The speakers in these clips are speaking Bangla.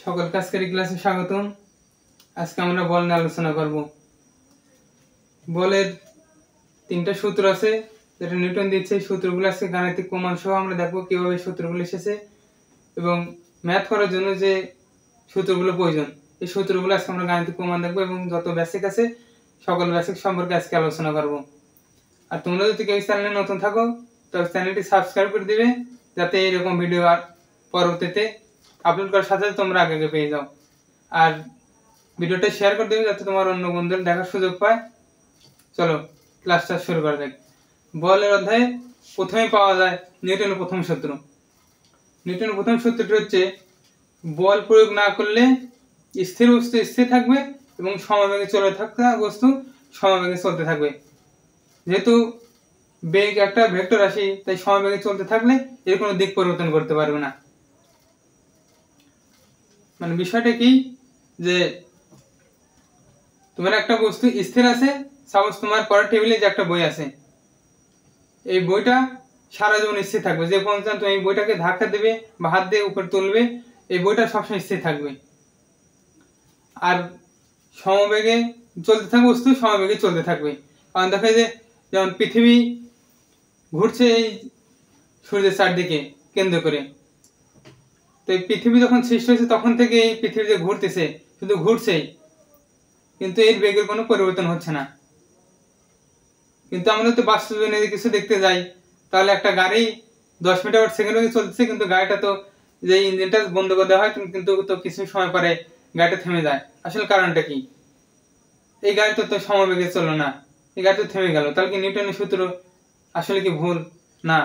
সকলকে আজকের ক্লাসে স্বাগতম। আজকে আমরা বল নিয়ে আলোচনা করব। বলের তিনটা সূত্র আছে যেটা নিউটন দিয়েছে। সূত্রগুলো আজকে গাণিতিক প্রমাণ সহ আমরা দেখব কিভাবে সূত্রগুলো এসেছে এবং ম্যাথ করার জন্য যে সূত্রগুলো প্রয়োজন এই সূত্রগুলো আজকে আমরা গাণিতিক প্রমাণ দেখব এবং যত বেসিক আছে সকল বেসিক সম্পর্কে আজকে আলোচনা করব। আর তোমরা যদি কেউ চ্যানেলে নতুন থাকো তবে চ্যানেলটি সাবস্ক্রাইব করে দিবে যাতে এরকম ভিডিও আর পরবর্তীতে আপলোড করার সাথে তোমরা আগে পেয়ে যাও। আর ভিডিওটা শেয়ার করে দেবে যাতে তোমার অন্য বন্ধুরা দেখার সুযোগ পায়। চলো ক্লাসটা শুরু করা যাক। বলের অধ্যায়ে প্রথমে পাওয়া যায় নিউটনের প্রথম সূত্র। নিউটনের প্রথম সূত্রটি হচ্ছে বল প্রয়োগ না করলে স্থির বস্তু স্থির থাকবে এবং সমবেগে চলতে থাকা বস্তু সমবেগে চলতে থাকবে। যেহেতু বেগ একটা ভেক্টর রাশি তাই সমবেগে চলতে থাকলে এর কোনো দিক পরিবর্তন করতে পারবে না। মানে বিষয়টা কি যে তোমার একটা বস্তু স্থির আছে, সাপোজ তোমার পরের টেবিলে যে একটা বই আছে, এই বইটা সারা জীবন স্থির থাকবে। যে পর্যন্ত তুমি এই বইটাকে ধাক্কা দেবে বা হাত দিয়ে উপরে তুলবে এই বইটা সবসময় স্থির থাকবে। আর সমবেগে চলতে থাকবে বস্তু সমবেগে চলতে থাকবে। কারণ দেখা যায় যেমন পৃথিবী ঘুরছে এই সূর্যের চারদিকে কেন্দ্র করে, তো এই পৃথিবী যখন সৃষ্টি হয়েছে তখন থেকে এই পৃথিবী যে ঘুরতেছে শুধু ঘুরছেই, কিন্তু এর বেগের কোনো পরিবর্তন হচ্ছে না। কিন্তু আমরা তো বাস্তবে যদি কিছু দেখতে যাই তাহলে একটা গাড়ি 10 মিটার/সেকেন্ড বেগে চলতেছে, কিন্তু গাড়িটা তো যে ইঞ্জিনটা বন্ধ করে দেওয়া হয় কিন্তু তো কিছু সময় পরে গাড়িটা থেমে যায়। আসলে কারণটা কি? এই গাড়িটা তো সমবেগে চললো না, এই গাড়িটা থেমে গেল। তাহলে কি নিউটনের সূত্র আসলে কি ভুল? না।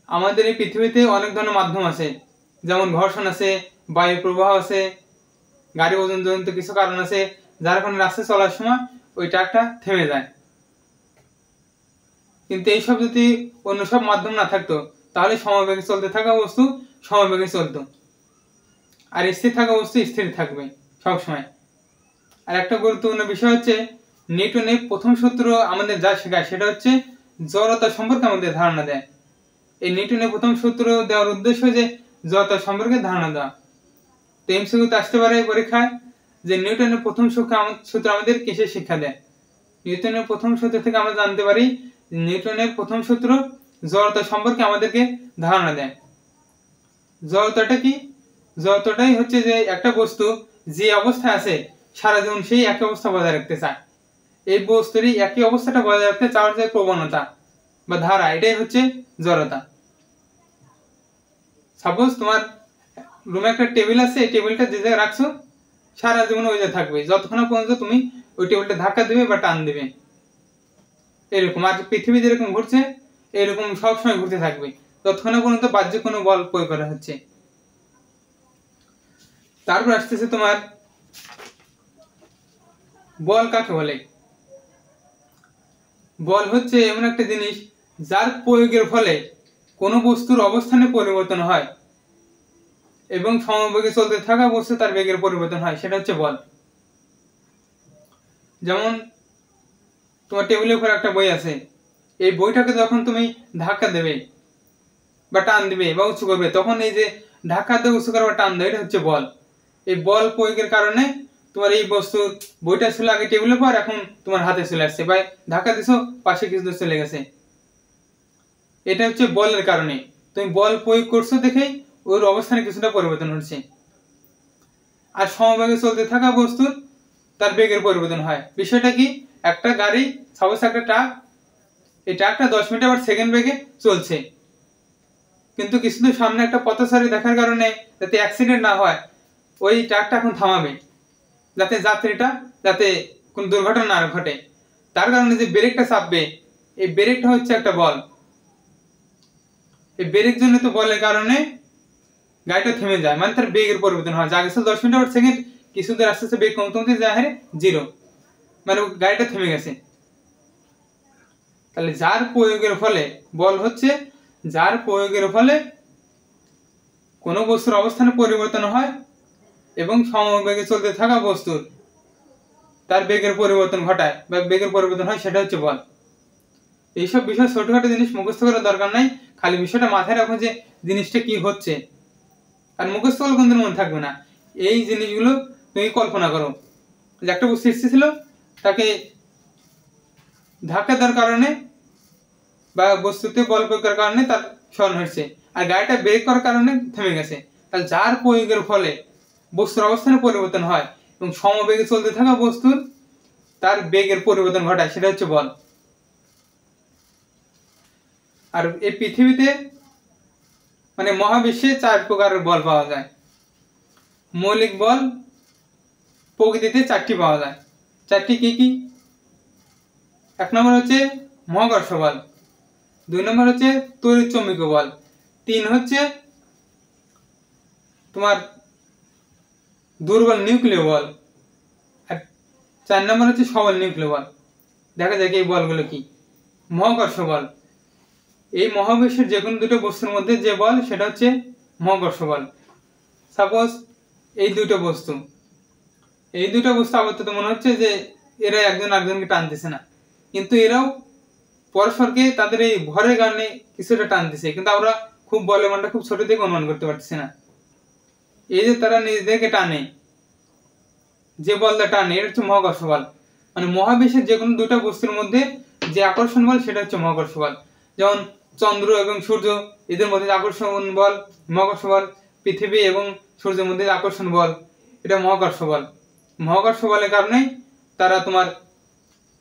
আমাদের এই পৃথিবীতে অনেক ধরনের মাধ্যম আছে, যেমন ঘর্ষণ আছে, বায়ু প্রবাহ আছে, গাড়ি ওজন জনিত কিছু কারণ আছে যার কারণে রাস্তায় চলার সময় ওই ট্রাকটা থেমে যায়। কিন্তু এইসব যদি অন্য সব মাধ্যম না থাকতো তাহলে সমবেগে চলতে থাকা বস্তু সমবেগে চলতো, আর স্থির থাকা বস্তু স্থির থাকবে সবসময়। আর একটা গুরুত্বপূর্ণ বিষয় হচ্ছে নিউটনের প্রথম সূত্র আমাদের যা শেখায় সেটা হচ্ছে জড়তা সম্পর্কে আমাদের ধারণা দেয়। এই নিউটনের প্রথম সূত্র দেওয়ার উদ্দেশ্য যে জড়তা সম্পর্কে ধারণা দেওয়া। তো এমসিকিউতে আসতে পারে পরীক্ষায় যে নিউটনের প্রথম সূত্র আমাদের কিসের শিক্ষা দেয়। নিউটনের প্রথম সূত্র থেকে আমরা জানতে পারি নিউটনের প্রথম সূত্র জড়তা সম্পর্কে আমাদেরকে ধারণা দেয়। জড়তাটা কি? জড়তাটাই হচ্ছে যে একটা বস্তু যে অবস্থায় আছে সারা জীবন সেই একই অবস্থা বজায় রাখতে চায়। এই বস্তুরই একই অবস্থাটা বজায় রাখতে চাওয়ার যে প্রবণতা বা ধারা, এটাই হচ্ছে জড়তা। সাপোজ তোমার রুমে একটা টেবিল আছে, এই টেবিলটা যে জায়গায় রাখছো সারা জীবন ওই জায়গায় থাকবে যতক্ষণ পর্যন্ত তুমি ওই টেবিলটা ধাক্কা দেবে বা টান দেবে। এরকম আর পৃথিবী যেরকম ঘুরছে এরকম সবসময় ঘুরতে থাকবে ততক্ষণ পর্যন্ত বাহ্যিক কোনো বল প্রয়োগ করা হচ্ছে। তারপর আসতেছে তোমার বল কাকে বলে। বল হচ্ছে এমন একটা জিনিস যার প্রয়োগের ফলে কোনো বস্তুর অবস্থানে পরিবর্তন হয় এবং সমবেগে চলতে থাকা বস্তু তার বেগের পরিবর্তন হয়, সেটা হচ্ছে বল। যেমন তোমার টেবিলের উপর একটা বই আছে, এই বইটাকে যখন তুমি ধাক্কা দেবে বা টান দিবে বা উঁচু করবে তখন এই যে ধাক্কা দিয়ে উঁচু করা বা টান দেবে এটা হচ্ছে বল। এই বল প্রয়োগের কারণে তোমার এই বস্তু বইটা ছিল আগে টেবিলের পর এখন তোমার হাতে চলে আসছে বা ধাক্কা দিছো পাশে কিছু দূর চলে গেছে। এটা হচ্ছে বলের কারণে তুমি বল প্রয়োগ করছো দেখেই ওর অবস্থানে কিছুটা পরিবর্তন হচ্ছে। আর সমবেগে চলতে থাকা বস্তুর তার বেগের পরিবর্তন হয়। বিষয়টা কি? একটা গাড়ি সাপোজ একটা ট্রাক, এই ট্রাকটা 10 মিটার/সেকেন্ড বেগে চলছে, কিন্তু কিছুদূর সামনে একটা পথচারী দেখার কারণে যাতে অ্যাক্সিডেন্ট না হয় ওই ট্রাকটা এখন থামাবে যাতে যাত্রীটা যাতে কোনো দুর্ঘটনা না ঘটে। তার কারণে যে ব্রেকটা চাপবে এই ব্রেকটা হচ্ছে একটা বল। এই ব্রেক জনিত বলের কারণে গাড়িটা থেমে যায়, মানে তার বেগের পরিবর্তন হয়। যা গেছিল 10 মিটার/সেকেন্ড কিছু দূর আস্তে আস্তে বেগ কমতে কমতে যায় হারে 0, মানে গাড়িটা থেমে গেছে। তাহলে যার প্রয়োগের ফলে বল হচ্ছে যার প্রয়োগের ফলে কোনো বস্তুর অবস্থানে পরিবর্তন হয় এবং সমবেগে চলতে থাকা বস্তুর তার বেগের পরিবর্তন ঘটায় বা বেগের পরিবর্তন হয়, সেটা হচ্ছে বল। এইসব বিষয় ছোটখাটো জিনিস মুখস্থ করার দরকার নাই, খালি বিষয়টা মাথায় রাখো যে জিনিসটা কি হচ্ছে। আর মুখস্থ করলে কোনদিন মনে থাকবে না। এই জিনিসগুলো তুমি কল্পনা করো যে একটা বস্তু স্থির ছিল, তাকে ধাক্কা দেওয়ার কারণে বা বস্তুতে বল প্রয়োগের কারণে তার স্মরণ হয়েছে, আর গাড়িটা ব্রেক করার কারণে থেমে গেছে। তাহলে যার প্রয়োগের ফলে বস্তুর অবস্থানে পরিবর্তন হয় এবং সমবেগে চলতে থাকা বস্তুর তার বেগের পরিবর্তন ঘটায়, সেটা হচ্ছে বল। আর এই পৃথিবীতে মানে মহাবিশ্বে 4 প্রকারের বল পাওয়া যায়। মৌলিক বল প্রকৃতিতে 4টি পাওয়া যায়। 4টি কি কি? 1 নম্বর হচ্ছে মহাকর্ষ বল, 2 নম্বর হচ্ছে তড়িৎ চৌম্বকীয় বল, 3 হচ্ছে তোমার দুর্বল নিউক্লিয় বল, আর 4 নম্বর হচ্ছে সবল নিউক্লিয় বল। দেখা যাক এই বলগুলো কি। মহাকর্ষ বল, এই মহাবিশ্বের যে কোনো দুটো বস্তুর মধ্যে যে বল সেটা হচ্ছে মহাকর্ষ বল। সাপোজ এই দুটো বস্তু আপাতত মনে হচ্ছে যে এরা একজন আরেকজনকে টানতেছে না, কিন্তু এরাও পরস্পরকে তাদের এই ভরের কারণে কিছুটা টানতেছে, কিন্তু আমরা খুব বলের মানটা খুব ছোট থেকে অনুমান করতে পারতেছি না। এই যে তারা নিজেদেরকে টানে, যে বলটা টানে, এটা হচ্ছে মহাকর্ষ বল। মানে মহাবিশ্বের যে কোনো দুটো বস্তুর মধ্যে যে আকর্ষণ বল সেটা হচ্ছে মহাকর্ষ বল। যেমন চন্দ্র এবং সূর্য, এদের মধ্যে আকর্ষণ বল মহাকর্ষ বল। পৃথিবী এবং সূর্যের মধ্যে আকর্ষণ বল, এটা মহাকর্ষ বল। মহাকর্ষ বলের কারণে তারা তোমার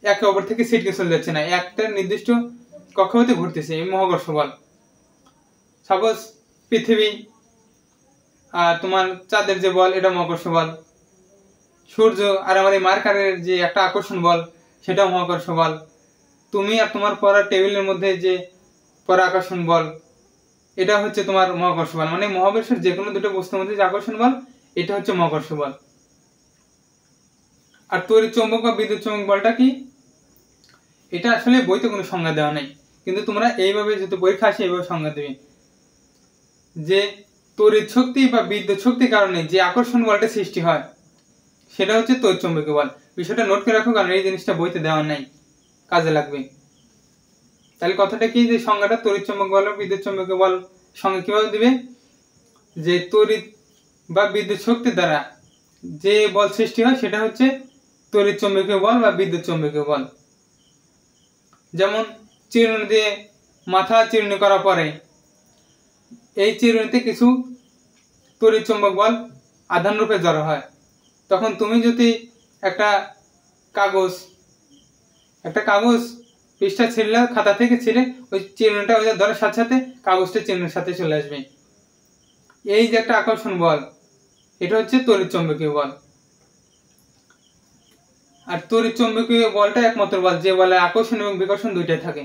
একে অপর থেকে ছিটকে চলে যাচ্ছে না, একটা নির্দিষ্ট কক্ষপথে ঘুরতেছে, এই মহাকর্ষ বল। সাপোজ পৃথিবী আর তোমার চাঁদের যে বল, এটা মহাকর্ষ বল। সূর্য আর আমার এই মার্কারের যে একটা আকর্ষণ বল, সেটা মহাকর্ষ বল। তুমি আর তোমার পড়ার টেবিলের মধ্যে যে পড়া আকর্ষণ বল, এটা হচ্ছে তোমার মহাকর্ষ বল। মানে মহাবিশ্বের যে কোনো দুটো বস্তুর মধ্যে যে আকর্ষণ বল, এটা হচ্ছে মহাকর্ষ বল। আর তড়িৎ চৌম্বক বা বিদ্যুৎ চৌম্বক বলটা কি? এটা আসলে বইতে কোনো সংজ্ঞা দেওয়া নেই, কিন্তু তোমরা এইভাবে যদি পরীক্ষা আসে এইভাবে সংজ্ঞা দেবে যে তড়িৎ শক্তি বা বিদ্যুৎ শক্তির কারণে যে আকর্ষণ বলটা সৃষ্টি হয় সেটা হচ্ছে তড়িৎ চৌম্বকীয় বল। বিষয়টা নোট করে রাখো, কারণ এই জিনিসটা বইতে দেওয়া নাই, কাজে লাগবে। তাহলে কথাটা কি, যে সংজ্ঞাটা তড়িৎ চৌম্বক বল ও বিদ্যুৎ চৌম্বকীয় বল সংজ্ঞা কিভাবে দিবে? যে তড়িৎ বা বিদ্যুৎ শক্তির দ্বারা যে বল সৃষ্টি হয় সেটা হচ্ছে তড়িৎ চৌম্বকীয় বল বা বিদ্যুৎ চৌম্বকীয় বল। যেমন চিরুনি দিয়ে মাথা চিরুনি করার পরে এই চিরুনিতে কিছু তড়িৎ চৌম্বক বল আধান রূপে জড়ো হয়, তখন তুমি যদি একটা কাগজ পৃষ্ঠা ছিঁড়লে, খাতা থেকে ছিঁড়ে ওই চিরুনিটা ওই ধরার সাথে সাথে কাগজটা চিরুনির সাথে চলে আসবে। এই যে একটা আকর্ষণ বল, এটা হচ্ছে তড়িৎ চৌম্বকীয় বল। আর তড়িৎ চৌম্বকীয় বলটা একমাত্র বল যে বলে আকর্ষণ এবং বিকর্ষণ দুইটাই থাকে।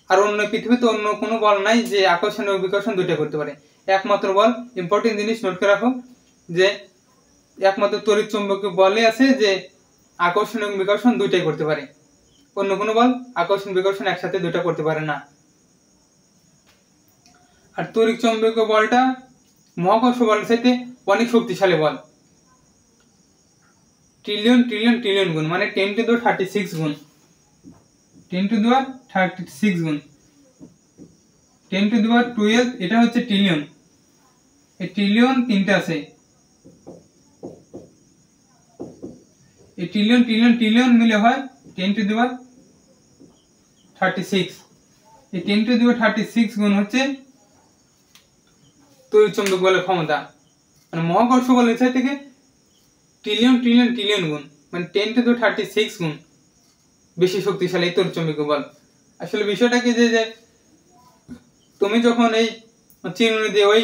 আর অন্য পৃথিবীতে অন্য কোনো বল নাই যে আকর্ষণ এবং বিকর্ষণ দুইটা করতে পারে। একমাত্র বল, ইম্পর্টেন্ট জিনিস নোট করে রাখো, যে একমাত্র তড়িৎ চৌম্বকীয় বলই আছে যে আকর্ষণ এবং বিকর্ষণ দুইটাই করতে পারে। অন্য কোনো বল আকর্ষণ বিকর্ষণ একসাথে দুইটা করতে পারে না। আর তড়িৎ চৌম্বকীয় বলটা মহাকর্ষ বলের সাথে অনেক শক্তিশালী বল, ট্রিলিয়ন ট্রিলিয়ন ট্রিলিয়ন গুণ, মানে 10⁻36 গুণ, 10⁻36 গুণ, 10⁻12 এটা হচ্ছে ট্রিলিয়ন। এই ট্রিলিয়ন তিনটা আছে, এই ট্রিলিয়ন ট্রিলিয়ন ট্রিলিয়ন মিলে হয় 10⁻36। এই 10⁻36 গুণ হচ্ছে তড়িৎ চৌম্বক বলের ক্ষমতা। মানে মহাকর্ষ বলের থেকে ট্রিলিয়ন ট্রিলিয়ন ট্রিলিয়ন গুণ, মানে 10⁻36 গুণ বেশি শক্তিশালী তড়িৎ চৌম্বকীয় বল। আসলে বিষয়টা কি, যে তুমি যখন এই চিরুনি দিয়ে ওই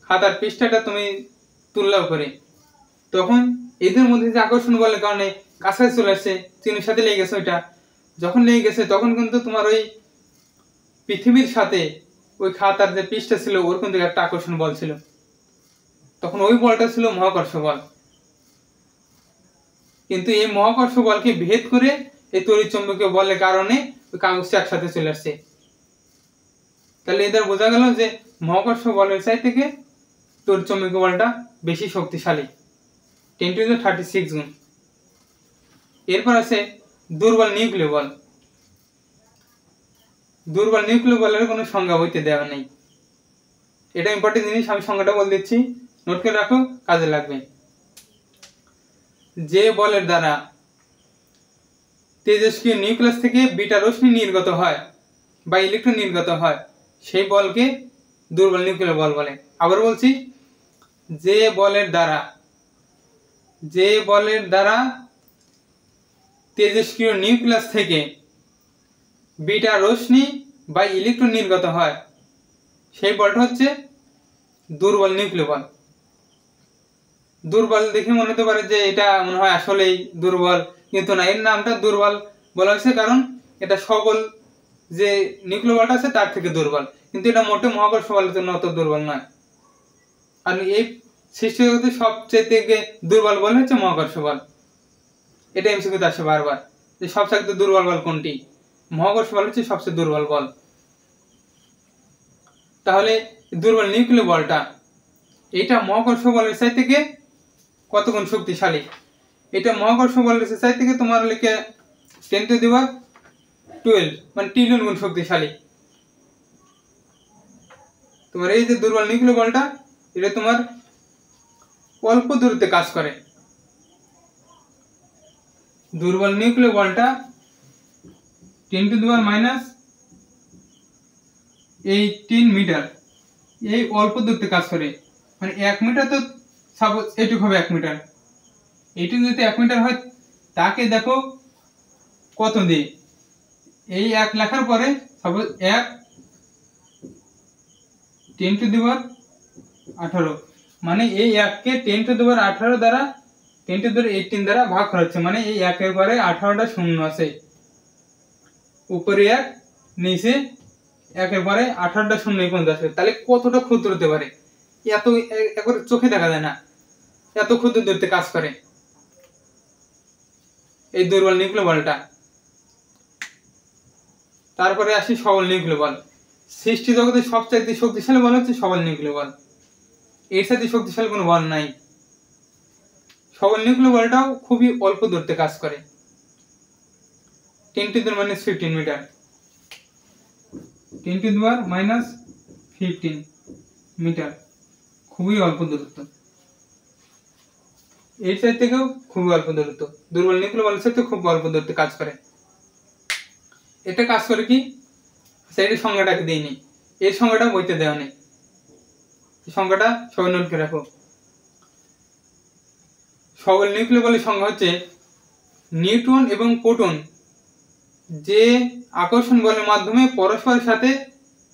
খাতার পৃষ্ঠাটা তুমি তুললাও করে, তখন এদের মধ্যে যে আকর্ষণ বলের কারণে কাছাকাছি চলে আসছে, চিরুনির সাথে লেগে গেছে, ওইটা যখন লেগে গেছে তখন কিন্তু তোমার ওই পৃথিবীর সাথে ওই খাতার যে পৃষ্ঠা ছিল ওর কিন্তু একটা আকর্ষণ বল ছিল, তখন ওই বলটা ছিল মহাকর্ষ বল। কিন্তু এই মহাকর্ষ বলকে ভেদ করে এই তড়িৎ চৌম্বকীয় বলের কারণে ওই কাগজটা একসাথে চলে আসছে। তাহলে এদের বোঝা গেল যে মহাকর্ষ বলের চাই থেকে তড়িৎ চৌম্বকীয় বলটা বেশি শক্তিশালী, 10⁻36 গুণ। এরপর আছে দুর্বল নিউক্লিয় বল। দুর্বল নিউক্লিয় বলের কোনো সংজ্ঞা বইতে দেওয়া নেই। এটা ইম্পর্টেন্ট জিনিস, আমি সংজ্ঞাটা বলে দিচ্ছি, নোট করে রাখো, কাজে লাগবে। যে বলের দ্বারা তেজস্ক্রিয় নিউক্লিয়াস থেকে বিটা রশ্মি নির্গত হয় বা ইলেকট্রন নির্গত হয় সেই বলকে দুর্বল নিউক্লিয়ার বল বলে। আবার বলছি, যে বলের দ্বারা তেজস্ক্রিয় নিউক্লিয়াস থেকে বিটা রশ্মি বা ইলেকট্রন নির্গত হয় সেই বলটা হচ্ছে দুর্বল নিউক্লিয়ার বল। দুর্বল দেখে মনে হতে পারে যে এটা মনে হয় আসলেই দুর্বল, কিন্তু না, এর নামটা দুর্বল বলা হয়েছে কারণ এটা সকল যে নিউক্লিয়ার বলটা আছে তার থেকে দুর্বল, কিন্তু এটা মোটে মহাকর্ষ বলের জন্য অত দুর্বল নয়। আর এই সৃষ্টি জগতে সবচেয়ে দুর্বল বল হচ্ছে মহাকর্ষ বল। এটা এমসিকিউতে আসে বারবার যে সবচেয়ে দুর্বল বল কোনটি, মহাকর্ষ বল হচ্ছে সবচেয়ে দুর্বল বল। তাহলে দুর্বল নিউক্লিয়ার বলটা এটা মহাকর্ষ বলের চাই থেকে কত গুণ শক্তিশালী? এটা মহাকর্ষ বলের চাই থেকে তোমার লিখে 10⁻12 মানে ট্রিলিয়ন গুণ শক্তিশালী। তোমার এই যে দুর্বল নিউক্লিয়ার বলটা এটা তোমার অল্প দূরত্বে কাজ করে। দুর্বল নিউক্লিয়ার বলটা 10⁻18 মিটার এই অল্প দূরত্বে কাজ করে। মানে 1 মিটার তো সাপোজ এইটুকু হবে 1 মিটার, এইটুকু যদি 1 মিটার হয় তাকে দেখো কত দিয়ে এই 1 লেখার পরে সাপোজ 1 10⁻18 মানে এই 1কে 10⁻18 দ্বারা 10⁻18 দ্বারা ভাগ করা হচ্ছে, মানে এই 1-এর পরে 18টা শূন্য আছে, উপরে 1 নিচে 1-এর পরে 18টা শূন্য এই পর্যন্ত আছে। তাহলে কতটা ক্ষুদ্র হতে পারে? এত একবারে চোখে দেখা যায় না, এত ক্ষুদ্র দূরত্বে কাজ করে এই দুর্বল নিউক্লিয়ার বলটা। তারপরে আসি সবল নিউক্লিয়ার বল। সৃষ্টি জগতের সবচাইতে শক্তিশালী বল হচ্ছে সবল নিউক্লিয়ার বল, এর সাথে শক্তিশালী কোনো বল নাই। সবল নিউক্লিয়ার বলটাও খুবই অল্প দূরত্বে কাজ করে, 10⁻15 মিটার, 10⁻15 মিটার, খুবই অল্প দূরত্ব। এর সাইড থেকেও খুবই অল্প দূরত্ব, দুর্বল নিউক্লিয়ার বলের সাথে খুব অল্প দূরত্বে কাজ করে। এটা কাজ করে কি সেটার সংজ্ঞাটাকে দিইনি, এর সংজ্ঞাটা বইতে দেওয়া নেই, সংজ্ঞাটা সবাই নোট করে রাখো। সবল নিউক্লিয়ার বলের সংজ্ঞা হচ্ছে নিউট্রন এবং প্রোটন যে আকর্ষণ বলের মাধ্যমে পরস্পরের সাথে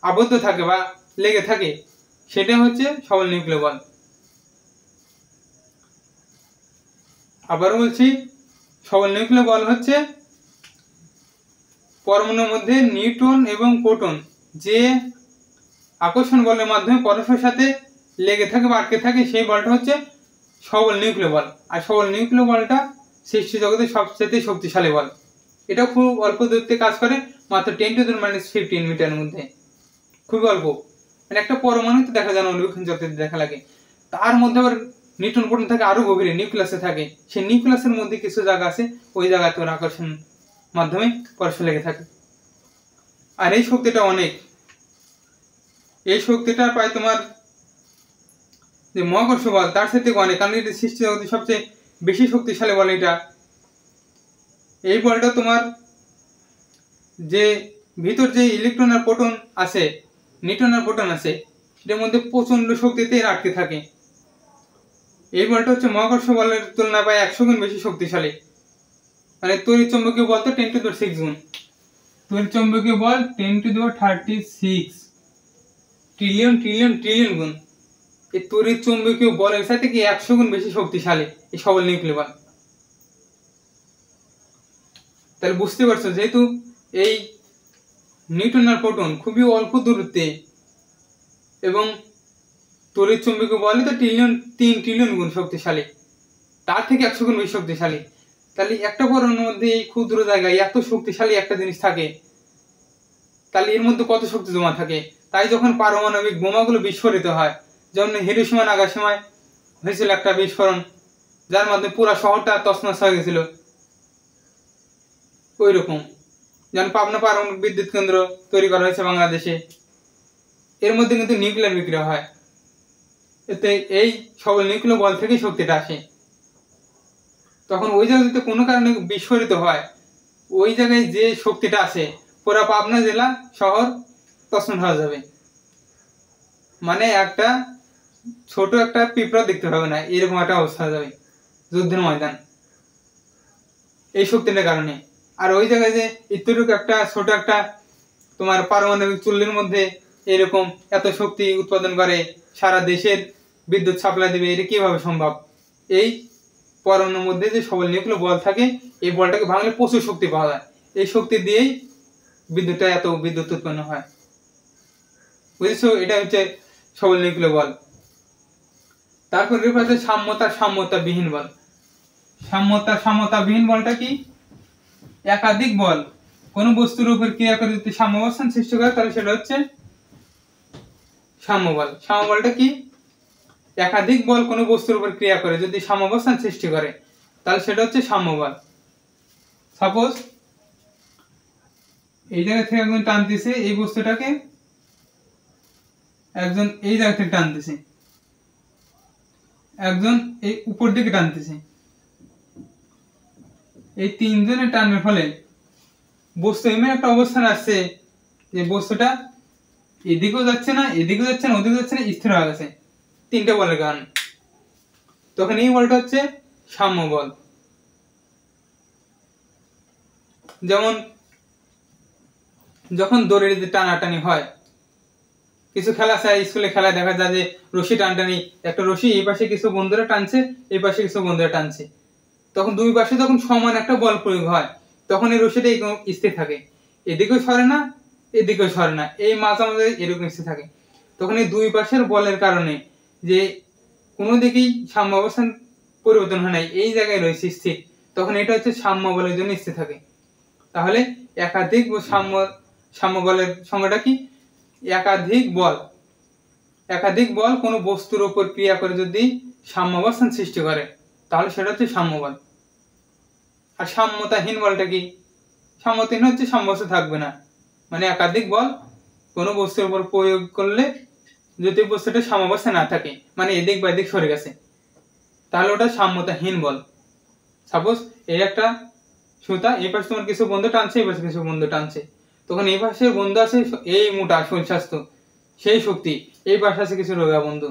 আবদ্ধ থাকে বা লেগে থাকে সেটা হচ্ছে সবল নিউক্লিয়ার বল। আবার বলছি, সবল নিউক্লিয়ার বল হচ্ছে পরমাণুর মধ্যে নিউট্রন এবং প্রোটন যে আকর্ষণ বলের মাধ্যমে পরস্পরের সাথে লেগে থাকে বা আটকে থাকে সেই বলটা হচ্ছে সবল নিউক্লিয়ার বল। আর সবল নিউক্লিয়ার বলটা সৃষ্টি জগতের সবচেয়ে শক্তিশালী বল। এটা খুব অল্প দূরত্বে কাজ করে, মাত্র 10⁻15 মিটারের মধ্যে, খুবই অল্প। মানে একটা পরমাণুতে দেখা যায় না, অণুবীক্ষণ যত দেখা লাগে, তার মধ্যে আবার নিউট্রন প্রোটন থাকে আরো গভীরে, নিউক্লিয়াসে থাকে। সেই নিউক্লিয়াসের মধ্যে কিছু জায়গা আছে, ওই জায়গাতে ওর আকর্ষণ মাধ্যমে পরস্পর লেগে থাকে। আর এই শক্তিটা অনেক, এই শক্তিটা প্রায় তোমার যে মহাকর্ষ বল তার সাথে অনেক, কারণ এটা সৃষ্টি জগতের সবচেয়ে বেশি শক্তিশালী বল এটা। এই বলটা তোমার যে ভিতর যে ইলেকট্রন আর প্রোটন আছে, নিউট্রন আর প্রোটন আছে, এটার মধ্যে প্রচন্ড শক্তিতে আটকে থাকে। এই বলটা হচ্ছে মহাকর্ষ বলের তুলনায় প্রায় 100 গুণ বেশি শক্তিশালী। মানে তড়িৎ চৌম্বকীয় বল তো 10⁻6 গুণ, তড়িৎ চৌম্বকীয় বল 10⁻36 ট্রিলিয়ন ট্রিলিয়ন ট্রিলিয়ন গুণ। এই তড়িৎ চৌম্বকীয় বলের সাথে কি 100 গুণ বেশি শক্তিশালী এই সবল নিউক্লিয়ার বল। তাহলে বুঝতে পারছো, যেহেতু এই নিউট্রন আর প্রোটন খুবই অল্প দূরত্বে এবং তড়িৎ চৌম্বকীয় বল তো 3 ট্রিলিয়ন গুণ শক্তিশালী, তার থেকে 100 গুণ বেশি শক্তিশালী। তাহলে একটা পরমাণুর মধ্যে এই ক্ষুদ্র জায়গায় এত শক্তিশালী একটা জিনিস থাকে, তাহলে এর মধ্যে কত শক্তি জমা থাকে। তাই যখন পারমাণবিক বোমাগুলো বিস্ফোরিত হয়, যেমন হিরোশিমা নাগাসাকিমায় হয়েছিল একটা বিস্ফোরণ, যার মাধ্যমে পুরো শহরটা তছনছ হয়ে গেছিল, ওই রকম যেমন পাবনা পারমাণবিক বিদ্যুৎ কেন্দ্র তৈরি করা হয়েছে বাংলাদেশে, এর মধ্যে কিন্তু নিউক্লিয়ার বিক্রিয়া হয়, এতে এই সবল নিউক্লিয় বল থেকে শক্তিটা আসে। তখন ওই জায়গায় যদি কোনো কারণে বিস্ফোরিত হয়, ওই জায়গায় যে শক্তিটা আসে পুরো পাবনা জেলা শহর তছনছ হয়ে যাবে। মানে একটা ছোট একটা পিঁপড়া দেখতে পাবে না, এরকম একটা অবস্থা হয়ে যাবে যুদ্ধের ময়দান এই শক্তিটার কারণে। আর ওই জায়গায় যে এতটুকু একটা ছোট একটা তোমার পারমাণবিক চুল্লির মধ্যে এরকম এত শক্তি উৎপাদন করে, সারা দেশের বিদ্যুৎ সাপ্লাই দেবে, এটা কিভাবে সম্ভব? এই পরমাণুর মধ্যে যে সবল নিউক্লিয় বল থাকে, এই বলটাকে ভাঙলে প্রচুর শক্তি পাওয়া যায়, এই শক্তি দিয়েই এত বিদ্যুৎ উৎপন্ন হয়। বুঝেছো? এটা হচ্ছে সবল নিউক্লিয় বল। তারপর আছে সাম্যতাবিহীন বল। সাম্যতাবিহীন বলটা কি? একাধিক বল কোন বস্তুর উপর ক্রিয়া করে যদি সাম্যাবস্থান সৃষ্টি করে, তাহলে সেটা হচ্ছে সাম্যবল। সাম্যবলটা কি? একাধিক বল কোন বস্তুর উপর ক্রিয়া করে যদি সাম্যাবস্থান সৃষ্টি করে, তাহলে সেটা হচ্ছে সাম্যবল। সাপোজ এই জায়গা থেকে একজন টানতেছে এই বস্তুটাকে, একজন এই জায়গা থেকে টানতেছে, একজন এই উপর দিকে টানতেছে, এই তিনজনের টানের ফলে বস্তু এমন একটা অবস্থান আসছে যে বস্তুটা এদিকেও যাচ্ছে না, এদিকেও যাচ্ছে না, ওদিকেও যাচ্ছে না, স্থির হয়ে গেছে, তিনটে বলের কারণে। তখন এই বলটা হচ্ছে সাম্য বল। যেমন যখন দড়ির টানাটানি হয়, কিছু খেলা আছে স্কুলে খেলায় দেখা যায় যে রশি টানটানি, একটা রশি এই পাশে কিছু বন্ধুরা টানছে, এই পাশে কিছু বন্ধুরা টানছে, তখন দুই পাশে যখন সমান একটা বল প্রয়োগ হয়, তখন এই রশিটা স্থির থাকে, এদিকেও সরে না, এদিকেও সরে না, এই মাঝামাঝি এরকম স্থির থাকে। তখন এই দুই পাশের বলের কারণে যে কোনো দিকেই সাম্য অবস্থান পরিবর্তন হয় নাই, এই জায়গায় রয়েছে স্থির, তখন এটা হচ্ছে সাম্য বলের জন্য স্থির থাকে। তাহলে একাধিক সাম্য বলের সংজ্ঞাটা কি? একাধিক বল কোনো বস্তুর উপর ক্রিয়া করে যদি সাম্য অবস্থান সৃষ্টি করে, তাহলে সেটা হচ্ছে সাম্য বল। আর সাম্যতাহীন বলটা কি? সাম্যতাহীন হচ্ছে সাম্যাবস্থা থাকবে না, মানে একাধিক বল কোনো বস্তুর উপর প্রয়োগ করলে যদি বস্তুটা সাম্যাবস্থা না থাকে, মানে এদিক বা এদিক সরে গেছে, তাহলে ওটা সাম্যতাহীন বল। সাপোজ এই একটা সুতা, এই পাশে তোমার কিছু বন্ধু টানছে, এই পাশে কিছু বন্ধু টানছে, তখন এই পাশে বন্ধু আছে এই মোটা শরীর স্বাস্থ্য সেই শক্তি, এই পাশে আছে কিছু রোগা বন্ধু,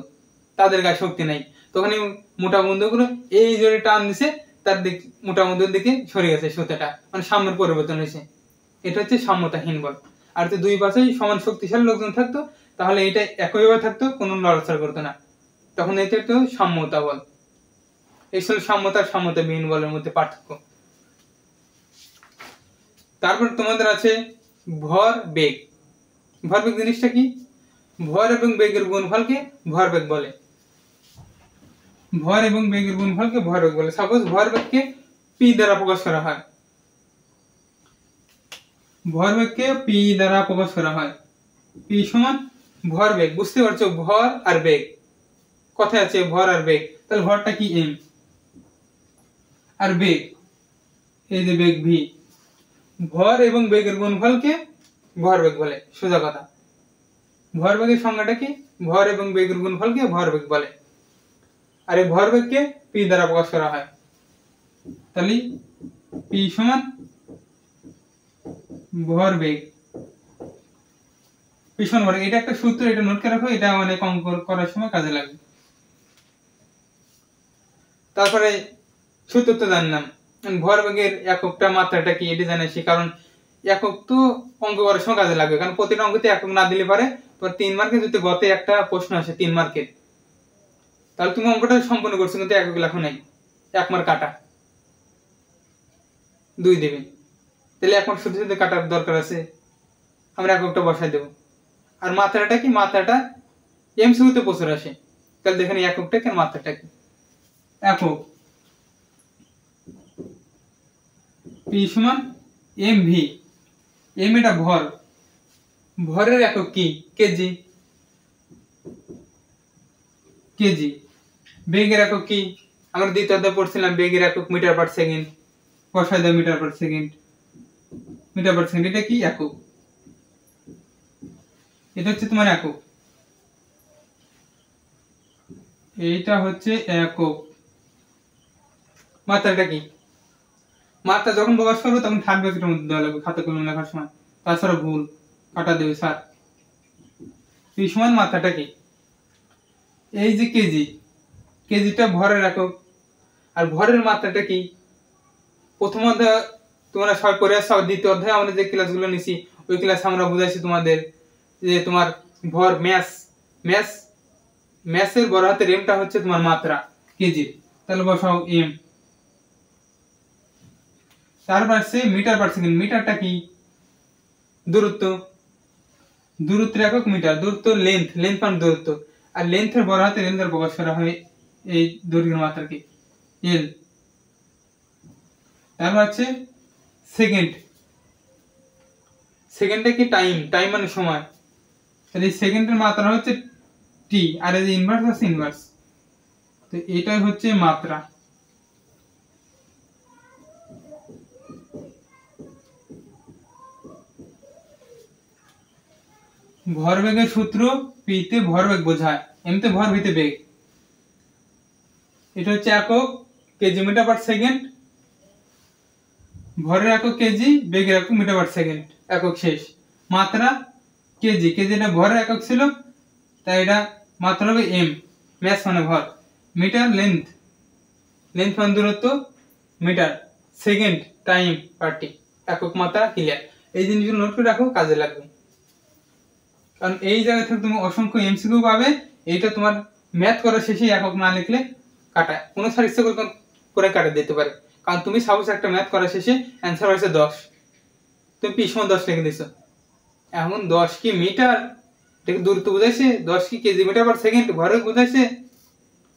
তাদের গায়ে শক্তি নাই, তখন এই মোটা বন্ধুগুলো এই জোরে টান দিছে, তার দিক মোটা বন্ধুর দিকে সরে গেছে সুতাটা, মানে সাম্যের পরিবর্তন হয়েছে, এটা হচ্ছে সাম্যতাহীন বল। আর তো দুই পাশেই সমান শক্তিশালী লোকজন থাকতো, তাহলে এটা একইভাবে থাকতো, কোনো নড়াচড়া করতো না, তখন এটা তো সাম্যতা বল। এই ছিল সাম্যতাবিহীন বলের মধ্যে পার্থক্য। তারপর তোমাদের আছে ভর বেগ। ভরবেগ জিনিসটা কি? ভর এবং বেগের গুণফলকে ভরবেগ বলে। ভর এবং বেগের গুণফলকে ভরবেগ বলে। সাপোজ ভরবেগকে পি দ্বারা প্রকাশ করা হয়, ভরবেগকে পি দ্বারা প্রকাশ করা হয়। পি সমান ভরবেগ, বুঝতে পারছো? ভর আর বেগ, কথায় আছে ভর আর বেগ, তাহলে ভরটা কি? এম, আর বেগ এই যে বেগ ভি। ভর এবং বেগের গুণফলকে ভরবেগ বলে, সোজা কথা। ভরবেগের সংজ্ঞাটা কি? ভর এবং বেগের গুণফলকে ভরবেগ বলে। আর এই ভরবেগকে পি দ্বারা প্রকাশ করা হয়, তাহলে পি সমান ভরবেগ, পি সমান ভরবেগ। এটা একটা সূত্র, এটা নোট করে রাখো, এটা অনেক অঙ্ক করার সময় কাজে লাগবে। তারপরে সূত্র তো জানলাম, ভরবেগের এককটা মাত্রাটা কি এটি জানাইছি, কারণ একক তো অঙ্ক করার সময় কাজে লাগবে, কারণ প্রতিটা অঙ্কতে একক না দিলে পারে তো 3 মার্কের যদি গতে একটা প্রশ্ন আসে 3 মার্কের, তাহলে তুমি অঙ্কটা সম্পূর্ণ করছো কিন্তু একক লেখো নাই, 1 মার্ক কাটা, 2 দেবে, তাহলে 1 মার্ক শুধু শুধু কাটার দরকার আছে, আমরা এককটা বসাই দেব। আর মাত্রাটা কি? মাত্রাটা এমসিকিউতে প্রচুর আসে, তাহলে দেখেন এককটা কি মাত্রাটা কি। একক পি সমান এম ভি, এম এটা ভর, ভরের একক কি? KG, KG. বেগের একক কি? আমরা দ্বিতীয় অধ্যায়ে পড়ছিলাম, বেগের একক মিটার পার সেকেন্ড, বসাই দাও metre per second, metre per second, এটা কি? একক, এটা হচ্ছে তোমার একক। এইটা হচ্ছে একক। মাত্রাটা কি? মাত্রা যখন প্রকাশ করবো তখন থার্ড ব্র্যাকেটের মধ্যে দেওয়া লাগবে খাতা কলম লেখার সময়, তাছাড়া ভুল কাটা দেবে স্যার। পি সমান মাত্রাটা কি? এই যে কেজি, কেজিটা ভরের একক, আর ভরের মাত্রাটা কি? প্রথম অধ্যায় তোমরা সবাই পড়ে আসছো, দ্বিতীয় অধ্যায়ে আমরা যে ক্লাসগুলো নিছি ওই ক্লাসে আমরা বুঝাইছি তোমাদের যে তোমার ভর ম্যাসের বড় হাতের এমটা হচ্ছে তোমার মাত্রা কেজির, তাহলে বসাও এম। তারপর আসছে মিটার পার সেকেন্ড। মিটারটা কি? দূরত্ব, দূরত্বের একক মিটার। দূরত্ব লেন্থ মানে দূরত্ব, আর লেন্থের বড় হাতের এল দ্বারা প্রকাশ করা হয় এই দৈর্ঘ্যের মাত্রাকে এল। তারপর আছে সেকেন্ড। সেকেন্ডটা কি? টাইম মানে সময়, তাহলে এই সেকেন্ডের মাত্রা হচ্ছে টি, আর এই যে ইনভার্স আছে ইনভার্স, তো এটাই হচ্ছে মাত্রা। ভরবেগের সূত্র, পি তে ভরবেগ বোঝায়, এম তে ভর, ভি তে বেগ। এটা হচ্ছে একক, কেজি মিটার পার সেকেন্ড। ভরের একক কেজি, বেগের একক মিটার পার সেকেন্ড, একক শেষ। মাত্রা কেজি, কেজিটা ভরের একক ছিল তাই এটা মাত্রা হবে এম, ম্যাস মানে ভর। মিটার লেন্থ মানে দূরত্ব, মিটার সেকেন্ড টাইম পার্টি, একক মাত্রা ক্লিয়ার। এই জিনিসগুলো নোট করে রাখো, কাজে লাগবে, কারণ এই জায়গা থেকে তুমি অসংখ্য এমসিকিউ পাবে। এইটা তোমার ম্যাথ করার শেষে একক না লিখলে কাটায়, কোনো স্যার ইচ্ছে করে কাটা দিতে পারে। কারণ তুমি সাপোজ একটা ম্যাথ করার শেষে অ্যান্সার হয়েছে 10, তুমি পি সমান 10 লিখে দিছো। এখন 10 কি মিটার, এটাকে দূরত্ব বুঝাইছে, 10 কি কেজি মিটার পার সেকেন্ড ভরবেগ বুঝাইছে,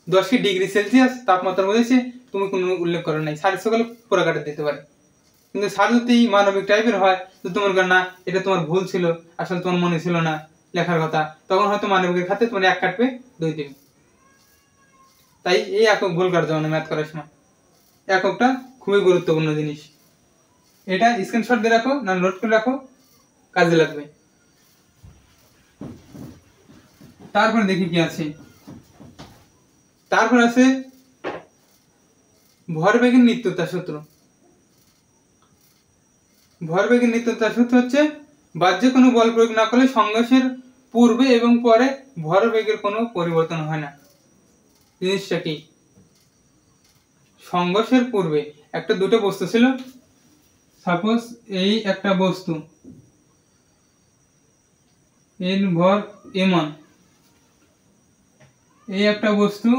10 কি ডিগ্রি সেলসিয়াস তাপমাত্রা বুঝাইছে, তুমি কোনো উল্লেখ করো নাই, স্যার ইচ্ছে করলে পুরো কাটা দিতে পারে। কিন্তু স্যার যদি মানবিক টাইপের হয় তো তোমার না এটা তোমার ভুল ছিল, আসলে তোমার মনে ছিল না লেখার কথা, তখন হয়তো মানবিকের খাতে তোমার 1 কাটবে 2 দিবে। তাই এই একক ভুল করা যাবে না ম্যাথ করার সময়। এককটা খুবই গুরুত্বপূর্ণ জিনিস, এটা স্ক্রিনশট দিয়ে রাখো না নোট করে রাখো, কাজে লাগবে। তারপরে দেখি কি আছে। তারপর আছে ভরবেগের নিত্যতা সূত্র। ভরবেগের নিত্যতা সূত্র হচ্ছে বাহ্যে কোনো বল প্রয়োগ না করলে সংঘর্ষের পূর্বে এবং পরে ভরবেগের কোনো পরিবর্তন হয় না। জিনিসটা কি? সংঘর্ষের পূর্বে একটা দুটো বস্তু ছিল, সাপোজ এই একটা বস্তু, এর ভর m1, এই একটা বস্তু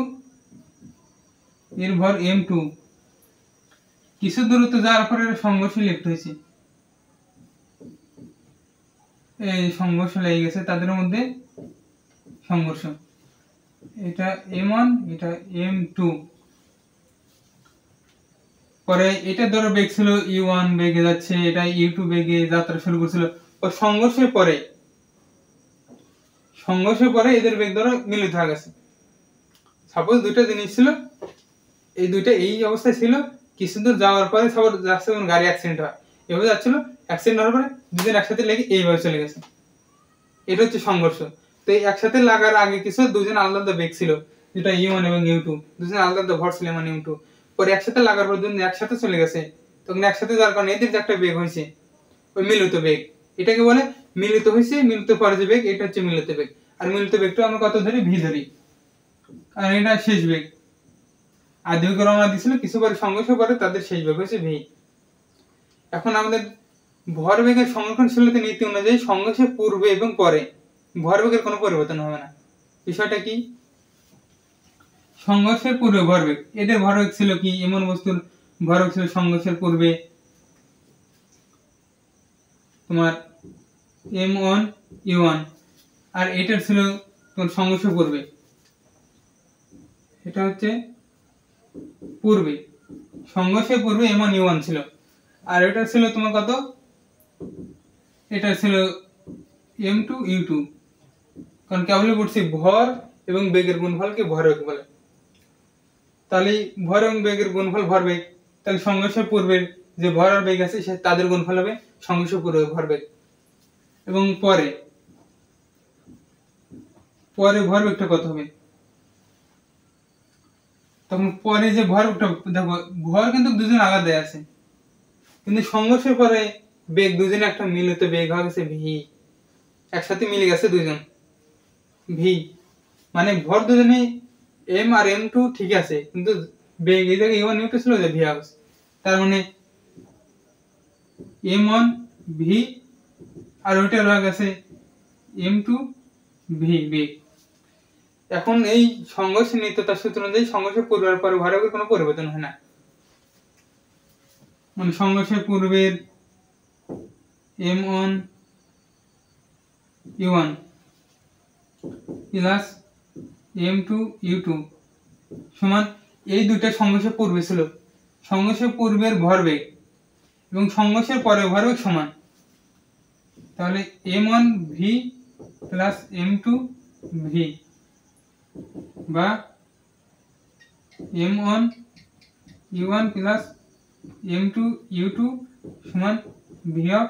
এর ভর m2, কিছু দূরত্ব যাওয়ার পরে সংঘর্ষে লিপ্ত হয়েছে, এই সংঘর্ষ লেগে গেছে তাদের মধ্যে সংঘর্ষ, এটা m1 এটা m2। পরে এটা ধরো বেগ ছিল u1 বেগে যাচ্ছে, এটা u2 বেগে যাত্রা শুরু করছিল, ও সংঘর্ষের পরে এদের বেগ ধরো মিলিত হয়ে গেছে। সাপোজ দুইটা জিনিস ছিল, এই দুইটা এই অবস্থায় ছিল, কিছু দূর যাওয়ার পরে সাপোজ যাচ্ছে গাড়ি অ্যাক্সিডেন্ট হয়, এভাবে যাচ্ছিল, অ্যাক্সিডেন্ট হওয়ার পরে দুজন একসাথে লেগে এইভাবে চলে গেছে, এটা হচ্ছে সংঘর্ষ। তো এই একসাথে লাগার আগে কিছু দুজন আলাদা বেগ ছিল, যেটা u1 এবং u2, দুজন আলাদা ভর ছিল মানে u2, পরে একসাথে লাগার পর দুজন একসাথে চলে গেছে, তখন একসাথে যাওয়ার কারণে এদের যে একটা বেগ হয়েছে ওই মিলিত বেগ, এটাকে বলে মিলিত হয়েছে, মিলিত পরে যে বেগ এটা হচ্ছে মিলিত বেগ। আর মিলিত বেগটা আমরা কত ধরি? ভি ধরি, কারণ এটা শেষ বেগ। আর দুই রওনা দিছিল, কিছু পরে সংঘর্ষ পরে তাদের শেষ বেগ হয়েছে ভি। এখন আমাদের ভরবেগের সংরক্ষণশীলতা নীতি অনুযায়ী সংঘর্ষের পূর্বে এবং পরে ভরবেগের কোনো পরিবর্তন হবে না। বিষয়টা কি? সংঘর্ষের পূর্বে ভরবেগ, এদের ভরবেগ ছিল কি? এমন বস্তুর ভরবেগ ছিল সংঘর্ষের পূর্বে তোমার m1 u1, আর এটার ছিল তোমার সংঘর্ষ পূর্বে, এটা হচ্ছে পূর্বে, সংঘর্ষের পূর্বে m1 u1 ছিল, আর এটা ছিল তোমার কত? এটা ছিল m2 u2, কারণ কেবলই বলছি ভর এবং বেগের গুণফলকে ভরবেগ বলে। তাহলে ভর এবং বেগের গুণফল ভরবেগ, তাহলে সংঘর্ষের পূর্বের যে ভর আর বেগ আছে তাদের গুণফল হবে সংঘর্ষ পূর্বে ভরবেগ। এবং পরে ভরবেগটা কত হবে? তখন পরে যে ভরটা দেখো, ভর কিন্তু দুজন আলাদা আছে, কিন্তু সংঘর্ষের পরে বেগ দুজনে একটা মিলিত বেগ হয়ে গেছে ভি, একসাথে মিলে গেছে দুজন ভি, মানে ভর দুজনে এম আর এম টু ঠিক আছে, কিন্তু বেগ এই জায়গায় ইউ1 ইউ2 ছিল যে ভি হাউস, তার মানে এম ওয়ান ভি আর ওইটা রয়ে গেছে এম টু ভি বেগ। এখন এই সংঘর্ষের নিত্যতার সূত্র অনুযায়ী সংঘর্ষের পূর্বের পরে ভরের কোনো পরিবর্তন হয় না, মানে সংঘর্ষের পূর্বের m1 u1 plus m2 u2 সমান এই দুটো সংঘর্ষের পূর্বে ছিল, সংঘর্ষের পূর্বের ভরবেগ এবং সংঘর্ষের পরে ভরবেগ সমান, তাহলে m1 v plus m2 v বা m1 u1 plus m2 u2 সমান v of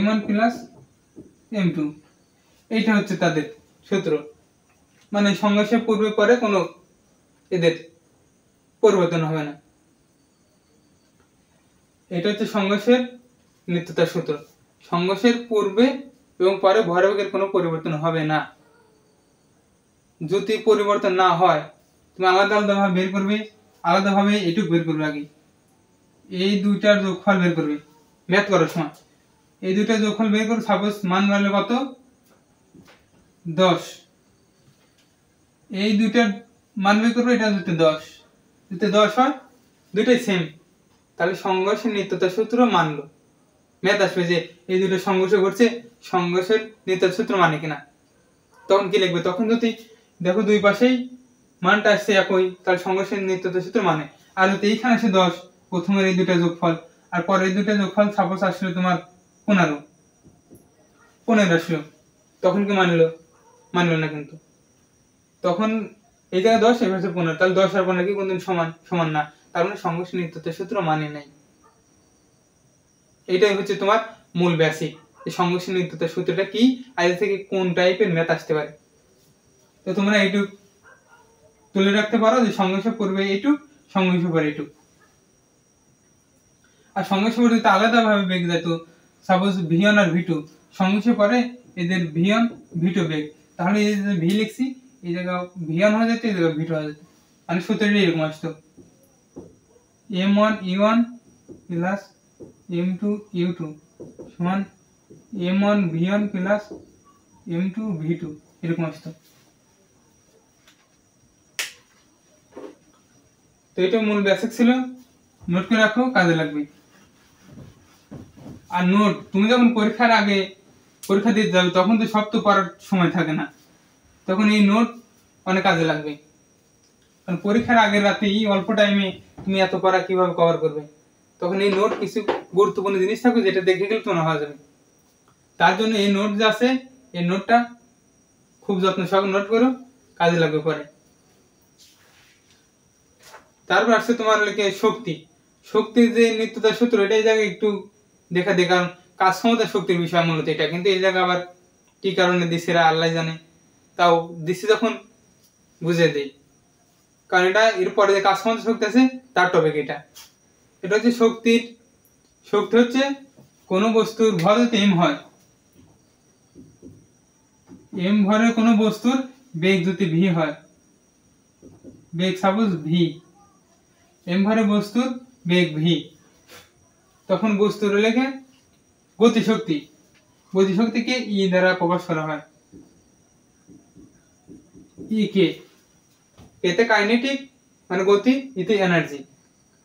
m1 plus m2। এইটা হচ্ছে তাদের সূত্র, মানে সংঘর্ষের পূর্বে পরে কোনো এদের পরিবর্তন হবে না। এটা হচ্ছে সংঘর্ষের নিত্যতার সূত্র, সংঘর্ষের পূর্বে এবং পরে ভরবেগের কোনো পরিবর্তন হবে না। যদি পরিবর্তন না হয় তুমি আলাদা আলাদাভাবে বের করবে, আলাদাভাবে এটুকু বের করবে, আগে এই দুইটার যোগফল বের করবে ম্যাথ করার সময়, এই দুইটার যোগফল বের করে সাপোজ মান বাড়লে কত 10, এই দুইটার মান বের করবে, এটা যদি 10 হয় দুইটাই সেম, তাহলে সংঘর্ষের নিত্যতার সূত্র মানলো, ম্যাথ আসবে যে এই দুটো সংঘর্ষ ঘটছে, সংঘর্ষের নিত্যতার সূত্র মানে কিনা। তখন কি লিখবে, তখন যদি দেখো দুই পাশেই মানটা আসছে একই, তাহলে সংঘর্ষের নিত্যতার সূত্র মানে। আর যদি এইখানে আসে 10, প্রথমের এই দুটা যোগফল আর পরের এই দুটা যোগফল সাপোজ আসলে তোমার 15 আসলো, তখন কি মানলো না, কিন্তু তখন এই জায়গায় 10 এই পাশে 15, তাহলে 10 আর 15 কি কোনদিন সমান না, তার মানে সংঘর্ষের নিত্যতার সূত্র মানে নাই। এটাই হচ্ছে তোমার মূল বেসিক, এই সংঘর্ষের নিত্যতার সূত্রটা কি, আর এর থেকে কোন টাইপের ম্যাথ আসতে পারে। তো তোমরা এইটুক তুলে রাখতে পারো যে সংঘর্ষের পূর্বে এইটুক, সংঘর্ষের পরে এইটুক। আর সংঘর্ষের পরে যদি আলাদাভাবে বেগ যেত, সাপোজ v1 আর v2, সংঘর্ষের পরে এদের v1 v2 বেগ, তাহলে এই যে v লিখছি এই জায়গা v1 হয়ে যেত, এই জায়গা v2 হয়ে যেত, মানে সূত্রটা এরকম আসতো m1 u1 plus m2 u2 সমান m1 v1 plus m2 v2, এরকম আসতো। তো এটা মূল বেসিক ছিল, নোট করে রাখো, কাজে লাগবে। আর নোট তুমি যখন পরীক্ষার আগে পরীক্ষা দিতে যাবে তখন তো সব তো পড়ার সময় থাকে না, তখন এই নোট অনেক কাজে লাগবে, কারণ পরীক্ষার আগের রাতেই অল্প টাইমে তুমি এত পড়া কিভাবে কভার করবে, তখন এই নোট কিছু গুরুত্বপূর্ণ জিনিস থাকবে যেটা দেখে গেলে তোমার হয়ে যাবে। তার জন্য এই নোট যে আছে, এই নোটটা খুব যত্ন সহকারে নোট করো, কাজে লাগবে পরে। তারপর আসছে তোমার লেখে শক্তির যে নিত্যতার সূত্র, এটা এই জায়গায় একটু দেখা দেয়, কারণ কাজ ক্ষমতা শক্তির বিষয় মূলত এটা, কিন্তু এই জায়গায় আবার কি কারণে দিচ্ছে আল্লাহ জানে, তাও দিচ্ছে যখন বুঝে দেই, কারণ এটা এরপরে যে কাজ ক্ষমতা শক্তি আছে তার টপিক। এটা হচ্ছে শক্তি হচ্ছে কোনো বস্তুর ভর যদি এম হয়, এম ভরের কোনো বস্তুর বেগ যদি ভি হয়, বেগ সাপোজ ভি, এম ভরের বস্তুর বেগ ভি, তখন বস্তুর লেখে গতিশক্তিকে ই দ্বারা প্রকাশ করা হয়, ই কে, এতে কাইনেটিক মানে গতি, ইতে এনার্জি,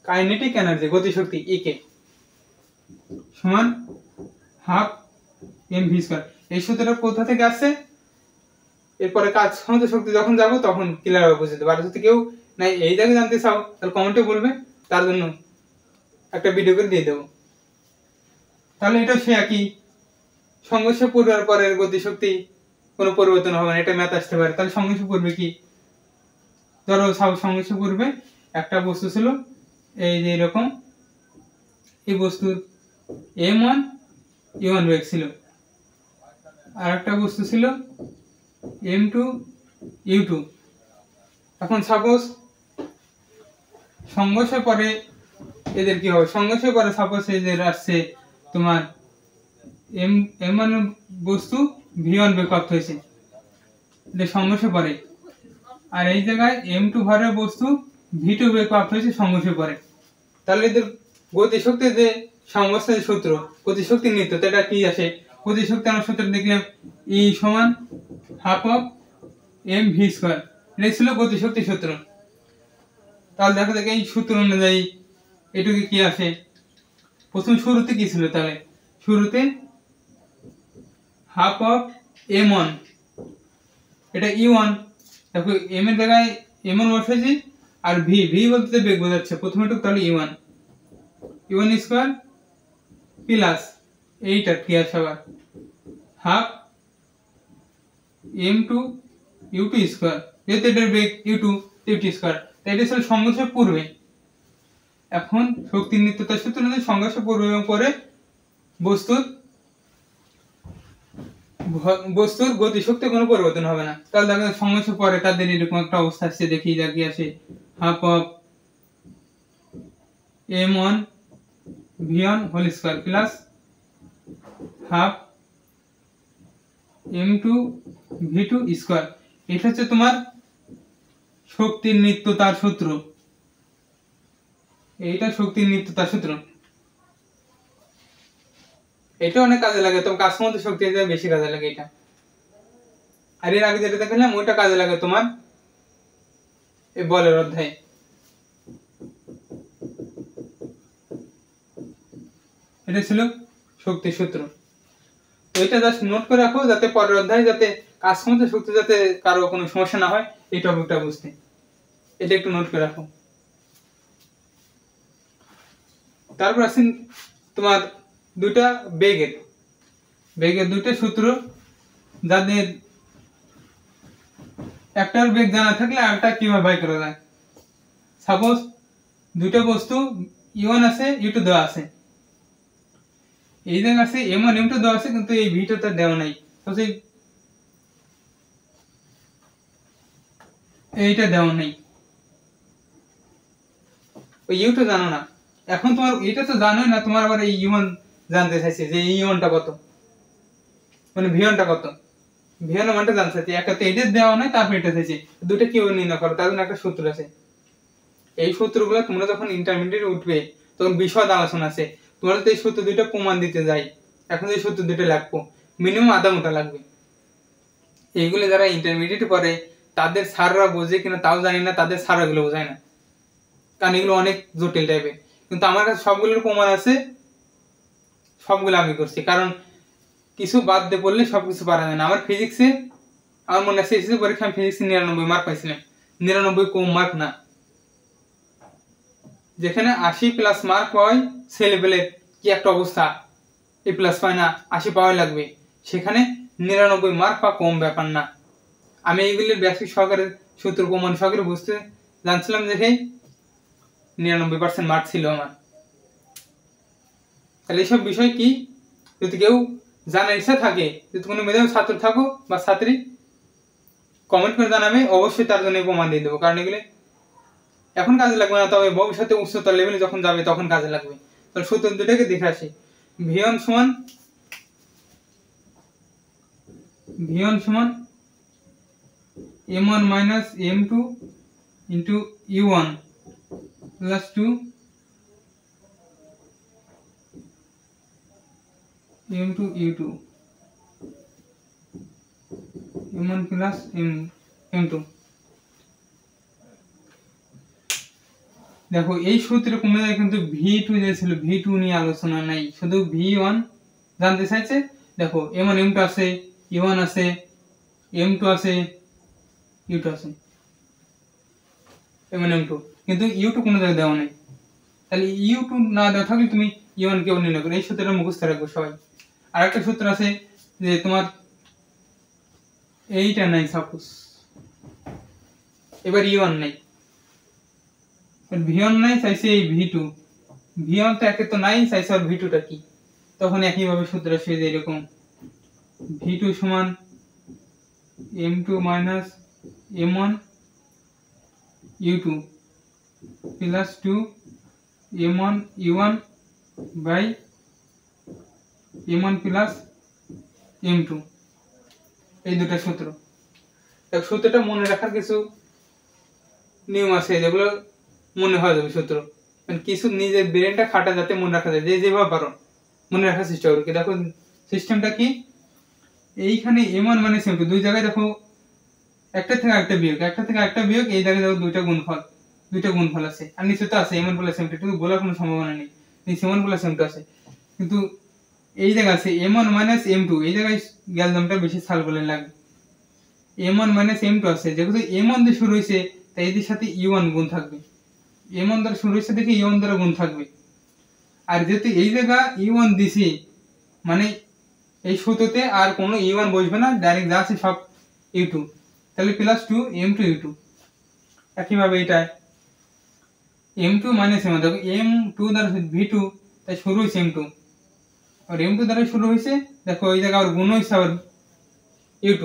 কাইনেটিক এনার্জি গতিশক্তি ই কে সমান হাফ এম ভি স্কয়ার। এই সূত্রটা কোথা থেকে আসছে, এরপরে কাজ ক্ষমতা শক্তি যখন যাব তখন ক্লিয়ার হবে বুঝতে পারবে। যদি কেউ নাই এই জায়গায় জানতে চাও তাহলে কমেন্টে বলবে, তার জন্য একটা ভিডিও করে দিয়ে দেবো। তাহলে এটা সে একই, সংঘর্ষ পূর্বে আর পরের গতিশক্তি কোনো পরিবর্তন হবে না, এটা ম্যাথ আসতে পারে। তাহলে সংঘর্ষ পূর্বে কি, ধরো সংঘর্ষ পূর্বে একটা বস্তু ছিল এই যে এরকম, এই বস্তুর m1 u1 বেগ ছিল, আর একটা বস্তু ছিল m2 u2, এখন সাপোজ সংঘর্ষের পরে এদের কি হবে, সংঘর্ষের পরে সাপোজ এদের আসছে তোমার M1 বস্তু V1 বেগ প্রাপ্ত হয়েছে, এটা সংঘর্ষের পরে, আর এই জায়গায় M2 ভরের বস্তু V2 বেগ প্রাপ্ত হয়েছে সংঘর্ষের পরে। তাহলে এদের গতিশক্তির যে সংঘর্ষের সূত্র, গতিশক্তি নিত্য, এটা কি আসে? গতিশক্তি আমরা সূত্র দেখলাম E সমান হাফ অফ mv স্কয়ার, এটা ছিল গতিশক্তি সূত্র। তাহলে দেখো দেখো এই সূত্র অনুযায়ী এটুকু কি আসে? প্রথম শুরুতে কি ছিল? তাহলে শুরুতে হাফ অফ m1, এটা e1, দেখো m এর জায়গায় m1 বসেছি, আর v বলতে বেগ বোঝাচ্ছে প্রথমেটুকু, তাহলে e1 স্কয়ার প্লাস এইটা কি আসে আবার হাফ m2 u2 স্কয়ার, যেহেতু এটার বেগ u2 স্কয়ার, তাই এটা ছিল সংঘর্ষের পূর্বে। এখন শক্তির নিত্যতার সূত্র অনুযায়ী সংঘর্ষের পূর্বে এবং পরে বস্তুর গতিশক্তি কোনো পরিবর্তন হবে না। তাহলে দেখো সংঘর্ষের পরে তাদের এরকম একটা অবস্থা আসছে, দেখি কি আসে, half of m1 v1 whole square plus half m2 v2 square. এটা হচ্ছে তোমার শক্তির নিত্যতার সূত্র, এইটা শক্তির নিত্যতার সূত্র। এটা অনেক কাজে লাগে, তবে কাজ মধ্যে শক্তি বেশি কাজে লাগে এটা। আর এর আগে যেটা দেখালাম ওইটা কাজে লাগে তোমার এই বলের অধ্যায়ে। এটা ছিল শক্তির সূত্র। তো এটা জাস্ট নোট করে রাখো, যাতে পরের অধ্যায়ে যাতে কাজ মধ্যে শক্তি যাতে কারো কোনো সমস্যা না হয় এই টপিকটা বুঝতে, এটা একটু নোট করে রাখো। তারপর আসেন তোমার দুটা বেগের দুইটা সূত্র, যাদের একটার বেগ জানা থাকলে আরেকটা কিভাবে বাই করা যায়। সাপোজ দুইটা বস্তু e1 আছে, e2 দেওয়া আছে, এই জায়গা আছে m1 m2 দেওয়া আছে, কিন্তু এই v2 টা দেওয়া নাই, তো সেই এইটা দেওয়া নাই, ওই u2 জানো না। এখন তোমার এটা তো জানোই না, তোমার আবার এই e1 জানতে চাইছে যে e1 টা কত, মানে v1 টা কত, v1 মানটা জানতে চাইছে। একটা এটা দেওয়া নাই, তারপর এটা চাইছে, দুটো কিভাবে নির্ণয় করো, তার জন্য একটা সূত্র আছে। এই সূত্রগুলো তোমরা যখন ইন্টারমিডিয়েট উঠবে তখন বিশদ আলোচনা আছে। তোমরা যদি এই সূত্র দুইটা প্রমাণ দিতে যাই, এখন এই সূত্র দুটো লাগবো, মিনিমাম আধা ঘন্টা লাগবে। এইগুলো যারা ইন্টারমিডিয়েট পড়ে তাদের স্যাররা বোঝে কিনা তাও জানি না, তাদের স্যার এগুলো বোঝায় না, কারণ এগুলো অনেক জটিল টাইপের। কিন্তু আমার কাছে সবগুলোর প্রমাণ আছে, সবগুলো আমি করছি, কারণ কিছু বাদ দিয়ে পড়লে সবকিছু পারা যায় না। আমার ফিজিক্সে আমার মনে আছে এসএসসি পরীক্ষায় ফিজিক্সে 99 মার্ক পাইছিলাম, 99 কম মার্ক না। যেখানে 80 প্লাস মার্ক হয় সে লেভেলের কি একটা অবস্থা, এ প্লাস পায় না, 80 পাওয়া লাগবে, সেখানে 99 মার্ক বা কম ব্যাপার না। আমি এইগুলির বেসিক সহকারে সূত্র প্রমাণ সহকারে বুঝতে জানছিলাম, দেখে 99% মার্ক ছিল আমার। তাহলে এইসব বিষয় কি, যদি কেউ জানার ইচ্ছা থাকে, যদি কোনো মেধাবী ছাত্র থাকো বা ছাত্রী, কমেন্ট করে জানাবে, অবশ্যই তার জন্য প্রমাণ দিয়ে দেবো। কারণ এগুলি এখন কাজে লাগবে না, তবে ভবিষ্যতে উচ্চতর লেভেলে যখন যাবে তখন কাজে লাগবে। তাহলে সূত্র দুটাকে দেখে আসি। v1 সমান m1 minus m2 into u1 plus 2 m2 u2 m1 plus m2। দেখো এই সূত্রে কমে যায়, কিন্তু v2 যে ছিল v2 নিয়ে আলোচনা নাই, শুধু v1 জানতে চাইছে। দেখো m1 m2 আছে, u1 আছে, m2 আছে, u2 আছে, m1 m2, কিন্তু u2 কোনো জায়গায় দেওয়া নেই। তাহলে u2 না দেওয়া থাকলে তুমি u1 কেউ নির্ণয় করো, এই সূত্রটা মুখস্থ রাখবো সবাই। আর একটা সূত্র আছে যে তোমার এইটা নাই, সাপোজ এবার u1 নাই, v1 নাই, চাইছে এই v1 তো একে তো নাই, চাইছে আর v2 টা কি, তখন একইভাবে সূত্র আসে যে এরকম v2 সমান m2 minus m1 u2 plus 2 m1 u1 by m1 plus m2 এই দুটো সূত্র। এক সূত্রটা মনে রাখার কিছু নিয়ম আছে যেগুলো মনে হয়ে যাবে সূত্র, মানে কিছু নিজের ব্রেনটা খাটা যাতে মনে রাখা যায়, যেভাবে পারো মনে রাখার চেষ্টা করো। দেখো সিস্টেমটা কি, এইখানে m1 মানে m2 দুই জায়গায় দেখো একটা থেকে আরেকটা বিয়োগ, এই জায়গায় দেখো দুইটা গুণফল আছে, আর নিচে তো আছে m1 প্লাস m2, কিন্তু বলার কোনো সম্ভাবনা নেই, নিচে m1 প্লাস m2 আছে, কিন্তু এই জায়গা আছে m1 মাইনাস m2, এই জায়গায় গ্যালজামটা বেশি সাল বলে লাগবে। m1 মাইনাস m2 আছে, যেহেতু m1 দিয়ে শুরু হয়েছে তাই এদের সাথে u1 গুণ থাকবে, m1 দ্বারা শুরু হয়েছে দেখে u1 দ্বারা গুণ থাকবে। আর যেহেতু এই জায়গা u1 দিছি, মানে এই সূত্রতে আর কোনো u1 বসবে না, ডাইরেক্ট যা আছে সব u2, তাহলে প্লাস 2 m2 u2। একইভাবে এটা m2 মাইনাস m1, দেখো m2 দ্বারা v2 তাই শুরু হয়েছে m2, আর m2 দ্বারা শুরু হয়েছে, দেখো এই জায়গা আবার গুণ হয়েছে আবার u2,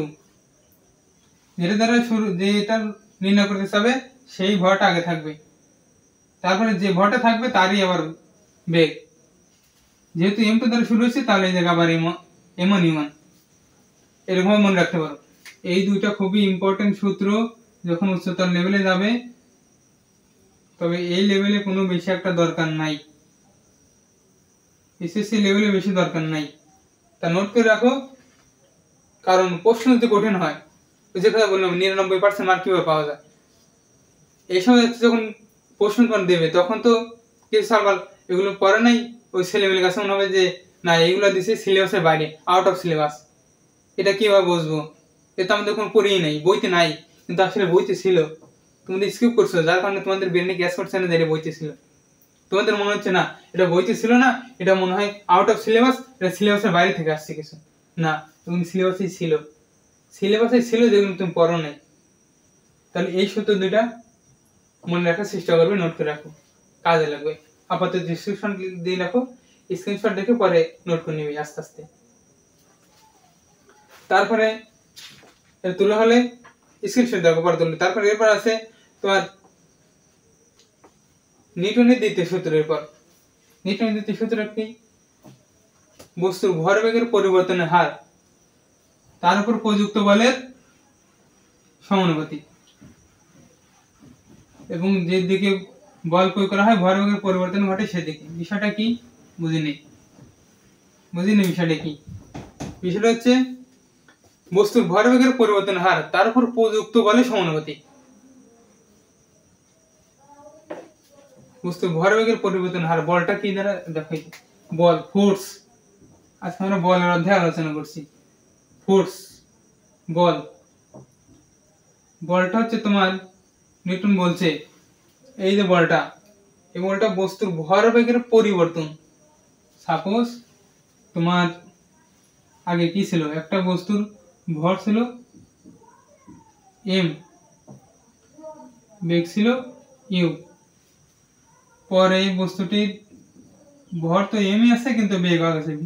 যেটা দ্বারা শুরু, যেটা নির্ণয় করতে হবে সেই ভরটা আগে থাকবে, তারপরে যে ভরটা থাকবে তারই আবার বেগ। যেহেতু m2 দ্বারা শুরু হয়েছে তাহলে এই জায়গা আবার m1 u1, এরকম মনে রাখতে পারো। এই দুইটা খুবই ইম্পর্টেন্ট সূত্র যখন উচ্চতর লেভেলে যাবে, তবে এই লেভেলে কোনো বেশি একটা দরকার নাই, এসএসসি লেভেলে বেশি দরকার নাই, তা নোট করে রাখো, কারণ প্রশ্ন যদি কঠিন হয়, যে কথা বললাম 99% মার্ক কিভাবে পাওয়া যায়, এই সময় যখন প্রশ্ন দেবে তখন তো কিছু সালবাল এগুলো পড়ে নাই, ওই ছেলেমেয়ের কাছে মনে হবে যে না এইগুলো দিছে সিলেবাসের বাইরে, আউট অফ সিলেবাস, এটা কিভাবে বুঝবো, এটা আমাদের কোনো পড়েই নাই, বইতে নাই, কিন্তু আসলে বইতে ছিল, তোমাদের স্কিপ করছো, যার কারণে তোমাদের ব্রেনে গ্যাস করছে না যে বইতে ছিল, তোমাদের মনে হচ্ছে না এটা বইতে ছিল না, এটা মনে হয় আউট অফ সিলেবাস, এটা সিলেবাসের বাইরে থেকে আসছে কিছু, না তুমি সিলেবাসেই ছিল যেগুলো তুমি পড়ো নাই। তাহলে এই সূত্র দুইটা মনে রাখার চেষ্টা করবে, নোট করে রাখো, কাজে লাগবে। আপাতত ডিসক্রিপশন দিয়ে রাখো, স্ক্রিনশট দেখে পরে নোট করে নিবি আস্তে আস্তে। তারপরে তুলে হলে স্ক্রিনশট দেখো, পরে তুলবে। তারপরে এরপর আছে তোমার নিউটনের দ্বিতীয় সূত্রের পর। নিউটনের দ্বিতীয় সূত্র কি, বস্তুর ভরবেগের পরিবর্তনের হার তার উপর প্রযুক্ত বলের সমানুপাতিক, এবং যে দিকে বল প্রয়োগ করা হয় ভরবেগের পরিবর্তন ঘটে সেদিকে। বিষয়টা কি বুঝিনি বিষয়টা কি, বিষয়টা হচ্ছে বস্তুর ভরবেগের পরিবর্তন হার তার উপর প্রযুক্ত বলের সমানুপাতিক। বস্তুর ভরবেগের পরিবর্তন হার, বলটা কি দ্বারা দেখাই, বল ফোর্স, আজকে আমরা বলের অধ্যায়ে আলোচনা করছি। ফোর্স বলটা হচ্ছে তোমার নিউটন বলছে এই যে বলটা, এই বলটা বস্তুর ভরবেগের পরিবর্তন। সাপোজ তোমার আগে কি ছিল, একটা বস্তুর ভর ছিল m, বেগ ছিল u, পরে এই বস্তুটির ভর তো m আছে কিন্তু বেগ আছে v।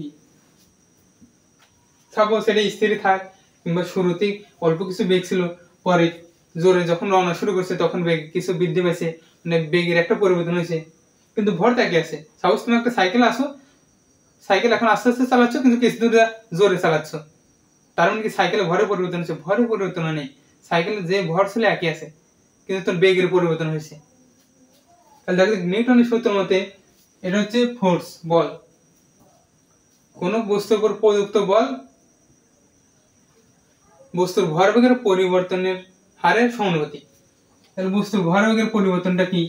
সাপোজ এটা স্থির থাক, কিংবা শুরুতেই অল্প কিছু বেগ ছিল, পরে জোরে যখন রওনা শুরু করছে তখন বেগ কিছু বৃদ্ধি পেয়েছে, মানে বেগের একটা পরিবর্তন হয়েছে, কিন্তু ভর একই আছে। সাপোজ তুমি একটা সাইকেল এখন আস্তে আস্তে চালাচ্ছ, কিন্তু কিছু দূরে জোরে চালাচ্ছ, তার মানে কি সাইকেলে ভরের পরিবর্তন হচ্ছে? ভরের পরিবর্তন নেই, সাইকেলে যে ভর ছিল একই আছে, কিন্তু তোর বেগের পরিবর্তন হয়েছে। তাহলে দেখো নিউটনের সূত্র মতে এটা হচ্ছে ফোর্স, বল, কোন বস্তুর উপর প্রযুক্ত বল বস্তুর ভরবেগের পরিবর্তনের হারের সমানুপাতিক। তাহলে বস্তুর ভরবেগের পরিবর্তনটা কি,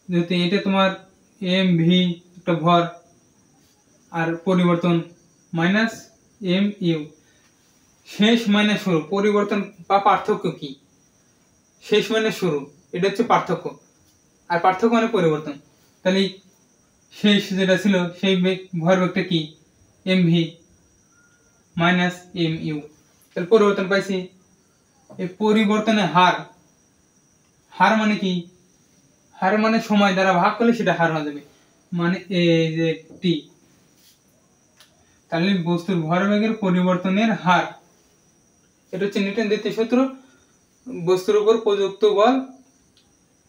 যেহেতু এটা তোমার এম ভি একটা ভর, আর পরিবর্তন মাইনাস এম ইউ, শেষ মাইনাস শুরু, পরিবর্তন বা পার্থক্য কি, শেষ মাইনাস শুরু, এটা হচ্ছে পার্থক্য, আর পার্থক্য মানে পরিবর্তন। তাহলে শেষ যেটা ছিল সেই ভরবেগটা কি, M V minus M U, তাহলে পরিবর্তন পাইছি। এই পরিবর্তনের হার মানে কি, হার মানে সময় দ্বারা ভাগ করলে সেটা হার হয়ে যাবে, মানে এই যে টি। তাহলে বস্তুর ভরবেগের পরিবর্তনের হার, এটা হচ্ছে নিউটনের দ্বিতীয় সূত্র, বস্তুর উপর প্রযুক্ত বল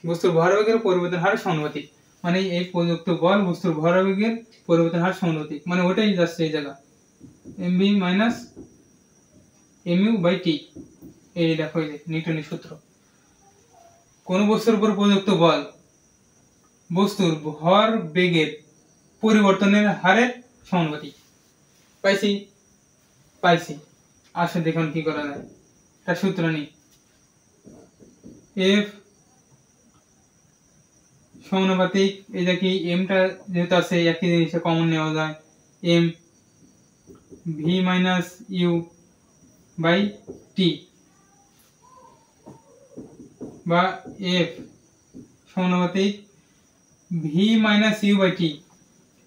বস্তুর ভরবেগের পরিবর্তন হার সমানুপাতিক, মানে এই প্রযুক্ত বল বস্তুর ভরবেগের পরিবর্তন হার সমানুপাতিক, মানে ওটাই যাচ্ছে এই জায়গা mv minus mu by T. এই দেখো এই যে নিউটনের সূত্র, কোন বস্তুর উপর প্রযুক্ত বল বস্তুর ভর বেগের পরিবর্তনের হারের সমানুপাতিক। পাইছি আসলে দেখুন কি করা যায়, তার সূত্র নেই। এফ সমানুপাতিক, এই যে কি এমটা যেহেতু আছে একই জিনিসে কমন নেওয়া যায়, m V minus u by t, বা এফ সমানুপাতিক v minus u by t,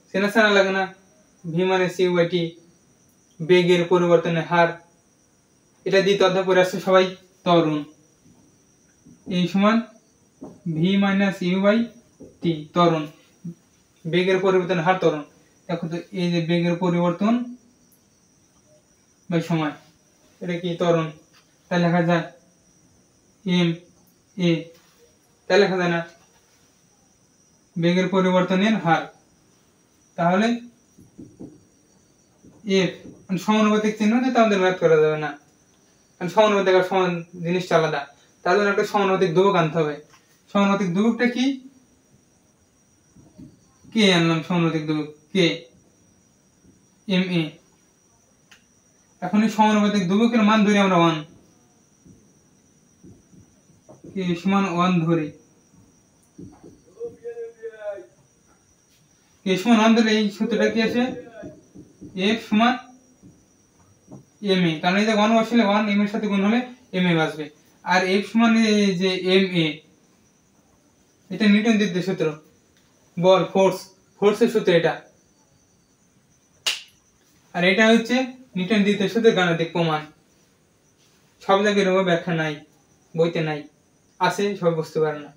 সেনা লাগে না, v minus u by t বেগের পরিবর্তনের হার। এটা দ্বিতীয় অধ্যায় পড়ে আসছে সবাই, ত্বরণ এই সমান ভি মাইনাস ইউ বাই টি, ত্বরণ বেগের পরিবর্তনের হার ত্বরণ। দেখো তো এই যে বেগের পরিবর্তন বাই সময়, এটা কি ত্বরণ, তাই লেখা যায় এম এ, তাই লেখা যায় না বেগের পরিবর্তনের হার। তাহলে এফ সমানুপাতিক চিহ্ন দিয়ে আমাদের ম্যাথ করা যাবে না, কারণ সমানুপাতিক আর সমান জিনিসটা আলাদা। তার জন্য একটা সমানুপাতিক ধ্রুবক আনতে হবে। সমানুপাতিক ধ্রুবকটা কি, কে আনলাম, সমানুপাতিক ধ্রুবক কে এম এ। এখন এই সমানুপাতিক ধ্রুবকের মান ধরি আমরা 1, কে সমান 1 ধরি, কে সমান 1 ধরে এই সূত্রটা কি আছে, এফ সমান এম এ, কারণ এই যে 1 বসালে 1 এম এর সাথে গুণ হলে এম এ আসবে। আর এফ সমান এই যে এম এ, এটা নিউটন দ্বিতীয় সূত্র, বল ফোর্সের সূত্র এটা, আর এটা হচ্ছে নিউটন দ্বিতীয় সূত্রের গাণিতিক প্রমাণ। সব জায়গায় এরকম ব্যাখ্যা নাই, বইতে নাই, আছে সব বুঝতে পারে না,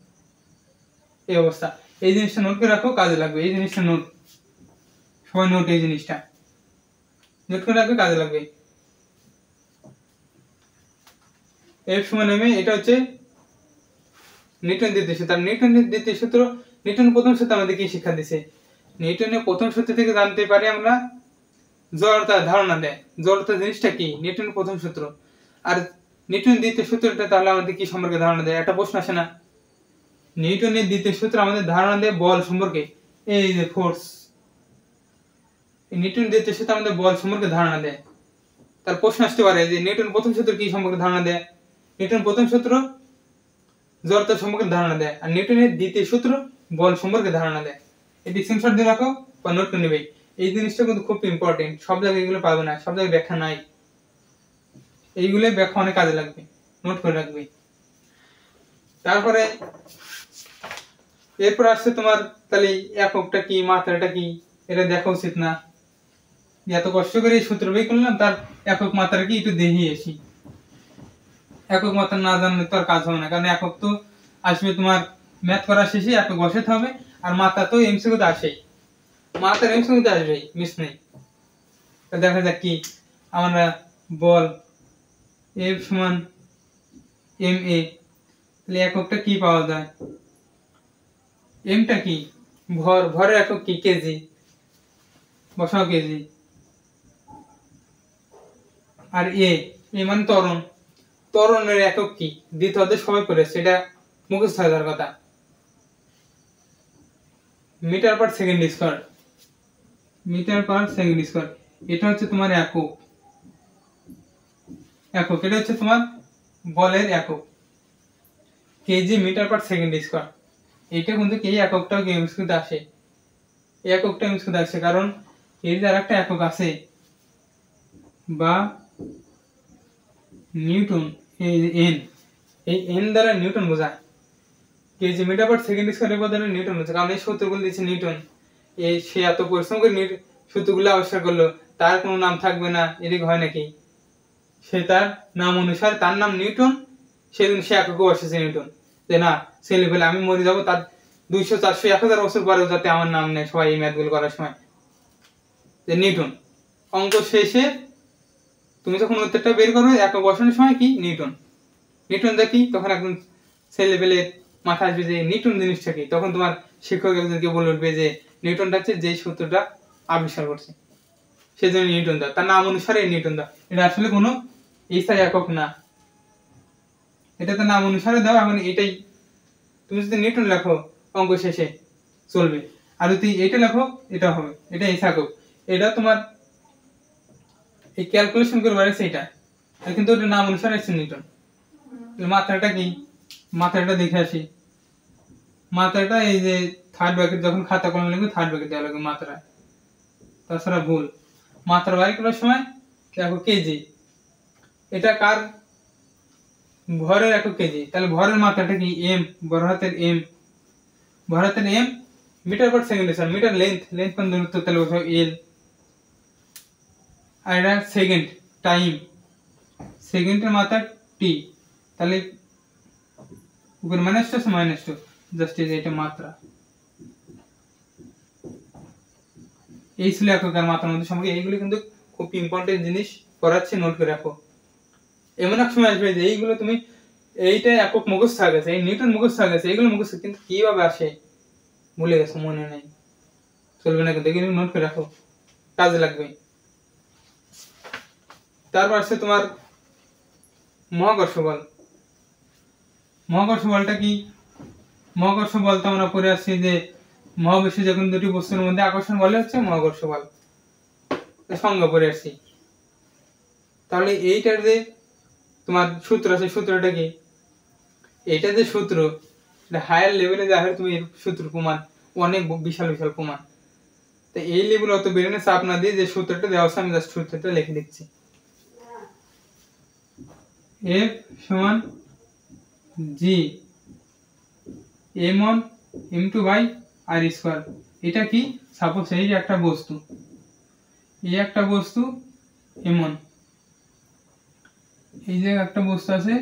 এই অবস্থা। এই জিনিসটা নোট করে রাখো, কাজে লাগবে। এই জিনিসটা নোট, সবাই নোট, এই জিনিসটা নোট করে রাখবে, কাজে লাগবে। এফ সমান এম এ, এটা হচ্ছে নিউটন দ্বিতীয় সূত্র। নিউটনের দ্বিতীয় সূত্র, নিউটন প্রথম সূত্র আমাদের কি শিক্ষা দিছে, নিউটনের প্রথম সূত্র থেকে জানতে পারি আমরা জড়তার ধারণা দেয়। জড়তা জিনিসটা কি, নিউটনের প্রথম সূত্র। আর নিউটনের দ্বিতীয় সূত্রটা তাহলে আমাদের কি সম্পর্কে ধারণা দেয়, একটা প্রশ্ন আসে না। নিউটনের দ্বিতীয় সূত্র আমাদের ধারণা দেয় বল সম্পর্কে, এই যে ফোর্স। নিউটনের দ্বিতীয় সূত্র আমাদের বল সম্পর্কে ধারণা দেয়। তার প্রশ্ন আসতে পারে যে নিউটন প্রথম সূত্র কি সম্পর্কে ধারণা দেয়, নিউটন প্রথম সূত্র জড়তা সম্পর্কে ধারণা দেয়, আর নিউটনের দ্বিতীয় সূত্র বল সম্পর্কে ধারণা দেয়। এটি স্ক্রিনশট দিয়ে রাখো বা নোট করে নেবে। এই জিনিসটা কিন্তু খুব ইম্পর্টেন্ট, সব জায়গায় এগুলো পাবে না, সব জায়গায় ব্যাখ্যা নাই। এইগুলো ব্যাখ্যা অনেক কাজে লাগবে, নোট করে রাখবে। তারপরে এরপর আসছে তোমার তাহলে এককটা কি, মাত্রাটা কি, এটা দেখা উচিত না। এত কষ্ট করে এই সূত্র বের করলাম, তার একক মাত্রা কি একটু দেখে আসি। একক মাত্রা না জানলে তো আর কাজ হবে না, কারণ একক তো আসবে তোমার ম্যাথ করা শেষে একক বসাতে হবে, আর মাত্রা তো এমসিকিউতে আসেই, মাত্রা এমসিকিউতে আসবেই, মিস নেই। দেখা যাক কি আমরা বল এফ সমান এম এ, তাহলে এককটা কি পাওয়া যায়, এমটা কি, ভরের একক কি, কেজি, বসাও কেজি। আর এ মানে ত্বরণের একক কি, দ্বিতীয় অধ্যায় সবাই পড়েছে, এটা মুখস্থ হয়ে যাওয়ার কথা, metre per second square, metre per second square. এটা হচ্ছে তোমার একক, এটা হচ্ছে তোমার বলের একক, KG metre per second square. এটা কিন্তু এই এককটাও এমসিকিউতে আসে, এই এককটা এমসিকিউতে আসে, কারণ এর যে আরেকটা একক আছে বা নিউটন, এই এন, এই এন দ্বারা নিউটন বোঝায়, কেজি মিটার পার সেকেন্ড স্কয়ারের বদলে নিউটন বোঝায়, কারণ এই সূত্রগুলো দিচ্ছে নিউটন। এই সে এত পরিশ্রম করে সূত্রগুলো আবিষ্কার করলো, তার কোনো নাম থাকবে না, এদিকে হয় নাকি? সে তার নাম অনুসারে, তার নাম নিউটন, সেদিন সে একক বসেছে নিউটন, যে না ছেলে ফেলে আমি মরে যাবো, তার 200, 400, 1000 বছর পরেও যাতে আমার নাম নেয় সবাই এই ম্যাথগুলো করার সময়, যে নিউটন। অঙ্ক শেষে তুমি যখন উত্তরটা বের করবে একক বসানোর সময় কি নিউটন, নিউটন দেখি তখন একদম ছেলে পেলে মাথায় আসবে যে নিউটন জিনিসটা কি, তখন তোমার শিক্ষক একজনকে বলে উঠবে যে নিউটনটা হচ্ছে যে সূত্রটা আবিষ্কার করছে, সেজন্য নিউটন দা, তার নাম অনুসারে নিউটন দা। এটা আসলে কোনো স্থায়ী একক না, এটা তো নাম অনুসারে দাও। এখন এটাই তুমি যদি নিউটন লেখো অঙ্ক শেষে চলবে, আর যদি এটা লেখো এটা হবে, এটা একক। এটা তোমার এই ক্যালকুলেশন করে বাড়ছে এটা, কিন্তু ওটা নাম অনুসারে আছে নিউটন। মাত্রাটা কি, মাত্রাটা দেখে আসি। মাত্রাটা এই যে থার্ড ব্র্যাকেট, যখন খাতা কলম লিখবে থার্ড ব্র্যাকেট দেওয়া লাগবে মাত্রা, তাছাড়া ভুল। মাত্রা বাড়ি করার সময় দেখো কেজি, এটা কার ভরের একক কেজি, তাহলে ভরের মাত্রাটা কি এম, বড় হাতের এম, বড় হাতের M. Metre per second sir, metre length, length কোন দূরত্ব, তাহলে বোঝাও এল। আর এটা সেকেন্ড টাইম, সেকেন্ডের মাত্রা টি, তাহলে উপর minus two minus two, just এই যে এটা মাত্রা। এই ছিল একক আর মাত্রার মধ্যে সম্পর্ক। এইগুলো কিন্তু খুব ইম্পর্টেন্ট জিনিস, পড়াচ্ছি, নোট করে রাখো। এমন এক সময় আসবে যে এইগুলো তুমি এইটা একক মুখস্থ হয়ে গেছে, এই নিউটন মুখস্থ হয়ে গেছে, এইগুলো মুখস্থ, কিন্তু কিভাবে আসে ভুলে গেছো, মনে নেই, চলবে না, কিন্তু এগুলো নোট করে রাখো, কাজে লাগবে। তারপর আছে তোমার মহাকর্ষ বল। মহাকর্ষ বলটা কি, মহাকর্ষ বল তো আমরা পড়ে আসছি যে মহাবিশ্বে যখন দুটি বস্তুর মধ্যে আকর্ষণ বলে হচ্ছে মহাকর্ষ বল, সংজ্ঞা পড়ে আসছি। তাহলে এইটার যে তোমার সূত্র আছে, সূত্রটা কি, এটা যে সূত্র, এটা হায়ার লেভেলে যা হয় তুমি এর সূত্র প্রমাণ, অনেক বিশাল বিশাল প্রমাণ। তো এই লেভেলে অত বেরেনে চাপ না দিয়ে যে সূত্রটা দেওয়া আছে আমি জাস্ট সূত্রটা লিখে দিচ্ছি। F সমান জি m1 m2 by r square. এটা কি, সাপোজ এই যে একটা বস্তু, এই একটা বস্তু m1, এই যে একটা বস্তু আছে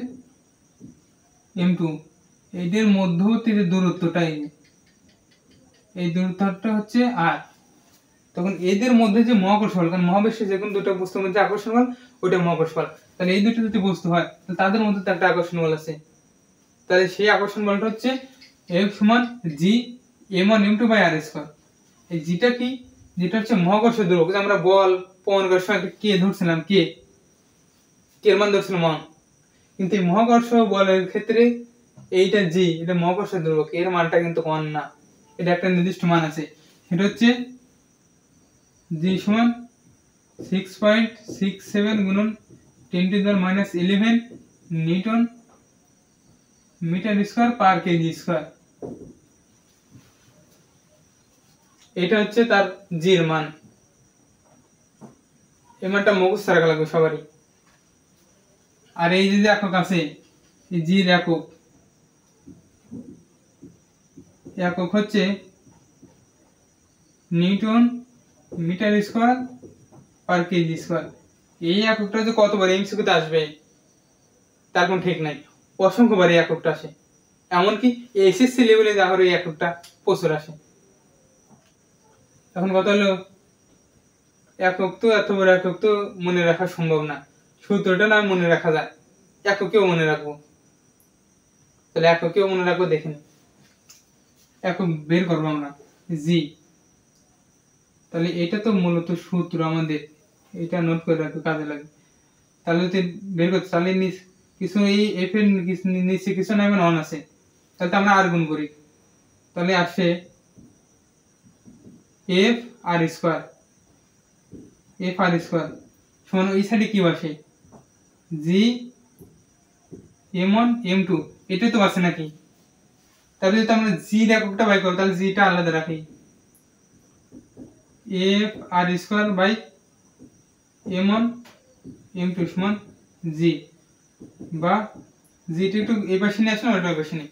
m2, এদের মধ্যবর্তী যে দূরত্বটা, এই দূরত্বটা হচ্ছে r। তখন এদের মধ্যে যে মহাকর্ষ বল, কারণ মহাবিশ্বে যে কোনো দুটো বস্তুর মধ্যে আকর্ষণ বল, ওটা মহাকর্ষ বল। তাহলে এই দুটো যদি বস্তু হয় তাহলে তাদের মধ্যে তো একটা আকর্ষণ বল আছে, তাহলে সেই আকর্ষণ বলটা হচ্ছে F সমান জি m1 m2 by r square. এই জিটা কি, যেটা হচ্ছে মহাকর্ষ ধ্রুবক, আমরা বল প্রমাণ করার সময় কে ধরছিলাম, কে এর মান ধরছিলাম 1, কিন্তু এই মহাকর্ষ বলের ক্ষেত্রে এইটা জি, এটা মহাকর্ষ ধ্রুবক, এর মানটা কিন্তু 1 না, এটা একটা নির্দিষ্ট মান আছে, সেটা হচ্ছে জি সমান 6.67 গুণন 10⁻11 newton metre square per KG square. এটা হচ্ছে তার জির মান, এই মানটা মুখস্থ রাখা লাগবে সবারই। আর এই যে একক আছে, এই জির একক, একক হচ্ছে newton metre square per KG square. এই এককটা যে কতবার এমসিকিউতে আসবে তার কোনো ঠিক নাই, অসংখ্যবার এই এককটা আসে, এমনকি এসএসসি লেভেলে যা হলো এই এককটা প্রচুর আসে। এখন কথা হলো একক তো এত বড় একক তো মনে রাখা সম্ভব না, সূত্রটা না মনে রাখা যায়, এককেও মনে রাখবো, তাহলে এককেও মনে রাখবো, দেখেন একক বের করবো আমরা জি, তাহলে এটা তো মূলত সূত্র আমাদের, এটা নোট করে রাখবো, কাজে লাগবে। তাহলে যদি বের করতে, তাহলে কিছু এই এফ এর নিচে কিছু না, অন আছে, তাহলে তো আমরা আর গুণ করি, তাহলে আসে F R square, F R square সমান ওই সাইডে কি বসে জি m1 m2, এটা তো আছে নাকি, তাহলে যদি আমরা জি এর এককটা বাই করব তাহলে জিটা আলাদা রাখি, F R square by m1 m2 সমান জি, বা জিটা একটু এই পাশে নিয়ে আসলে ওটা ওই পাশে নেই,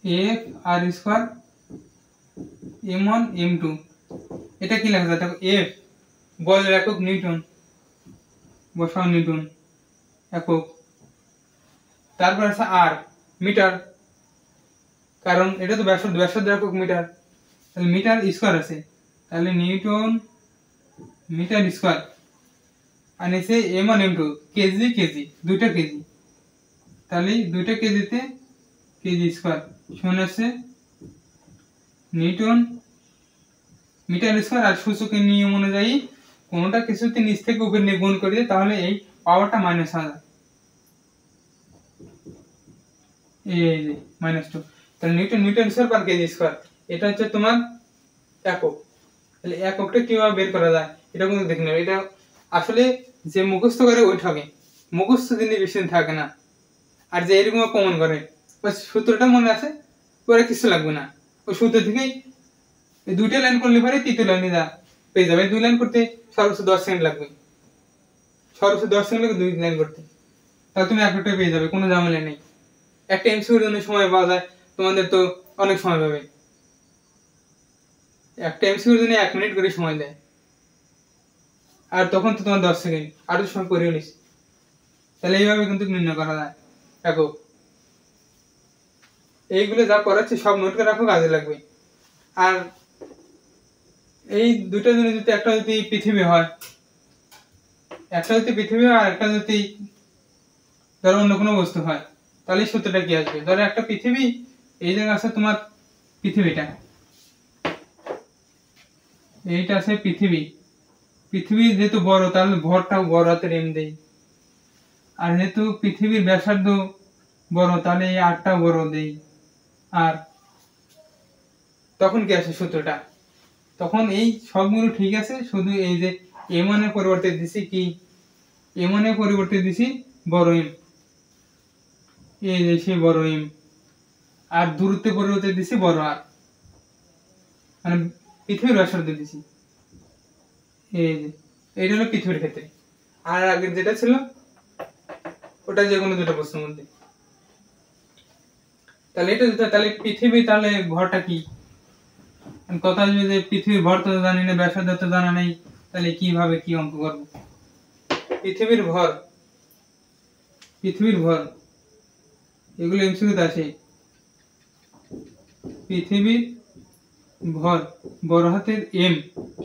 F R square m1 m2। এটা কি লেখা যায়, দেখো এফ বলের একক নিউটন, বসাও নিউটন একক, তারপর আছে আর মিটার, কারণ এটা তো ব্যাসার্ধ, ব্যাসার্ধের একক মিটার, তাহলে মিটার স্কয়ার আছে, তাহলে নিউটন মিটার স্কয়ার, আর নিচে m1 m2 কেজি, কেজি দুইটা কেজি, তাহলে দুইটা কেজিতে কেজি স্কয়ার সমান আছে নিউটন মিটার স্কয়ার। আর সূচকের নিয়ম অনুযায়ী কোনটা কিছুতে নিচ থেকে উপরে নিয়ে গুণ করে দিই তাহলে এই পাওয়ারটা মাইনাস হয়ে যায়, এই যে -2। তাহলে newton metre square per KG square, এটা হচ্ছে তোমার একক। তাহলে এককটা কিভাবে বের করা যায় এটা কিন্তু দেখে নেবে। এটা আসলে যে মুখস্থ করে ওই ঠকে, মুখস্থ জিনিস বেশি দিন থাকে না। আর যে এরকম কমন করে ওই সূত্রটা মনে আছে, পরে কিছু লাগবে না, ওই সূত্র থেকেই দুইটা লাইন করলে পরে তৃতীয় লাইনে যা পেয়ে যাবে। 2 লাইন করতে সর্বোচ্চ 10 সেকেন্ড লাগবে, সর্বোচ্চ 10 সেকেন্ড লাগবে 2 লাইন করতে, তাহলে তুমি একটাই পেয়ে যাবে, কোনো ঝামেলা নেই। একটা এমসিকিউর জন্য সময় পাওয়া যায়, তোমাদের তো অনেক সময় পাবে। একটা এমসিকিউর জন্য 1 মিনিট করে সময় দেয়, আর তখন তো তোমার 10 সেকেন্ড, আরো সময় করিও নিস। তাহলে এইভাবে কিন্তু নির্ণয় করা যায় একক। এইগুলো যা করাচ্ছি সব নোট করে রাখো, কাজে লাগবে। আর এই দুইটা জিনিস যদি একটা যদি পৃথিবী হয়, একটা যদি পৃথিবী হয় আর একটা যদি ধরো অন্য কোনো বস্তু হয়, তাহলে সূত্রটা কি আসবে? ধরো একটা পৃথিবী, এই জায়গা আছে তোমার পৃথিবীটা, এইটা আছে পৃথিবী। পৃথিবী যেহেতু বড় তাহলে ভরটাও বড় হাতের এম দেই, আর যেহেতু পৃথিবীর ব্যাসার্ধ বড় তাহলে এই আরটাও বড় দেই। আর তখন কি আসে সূত্রটা? তখন এই সবগুলো ঠিক আছে, শুধু এই যে m1 এর পরিবর্তে দিছি কি, m1 এর পরিবর্তে দিছি বড় m, এই যে সেই বড় m, আর দূরত্বের পরিবর্তে দিছি বড় r, মানে পৃথিবীর ব্যাসার্ধ দিছি। এই যে এইটা হলো পৃথিবীর ক্ষেত্রে, আর আগের যেটা ছিল ওটা যে কোনো দুটো প্রশ্নের মধ্যে। তাহলে এটা তাহলে পৃথিবী, তাহলে ভরটা কি? কথা আসবে যে পৃথিবীর ভর তো জানি না, ব্যাসার্ধ তো জানা নেই, তাহলে কিভাবে কি অঙ্ক করব? পৃথিবীর ভর, পৃথিবীর ভর এগুলো এমসিকিউতে আছে। পৃথিবীর ভর বড় হাতের m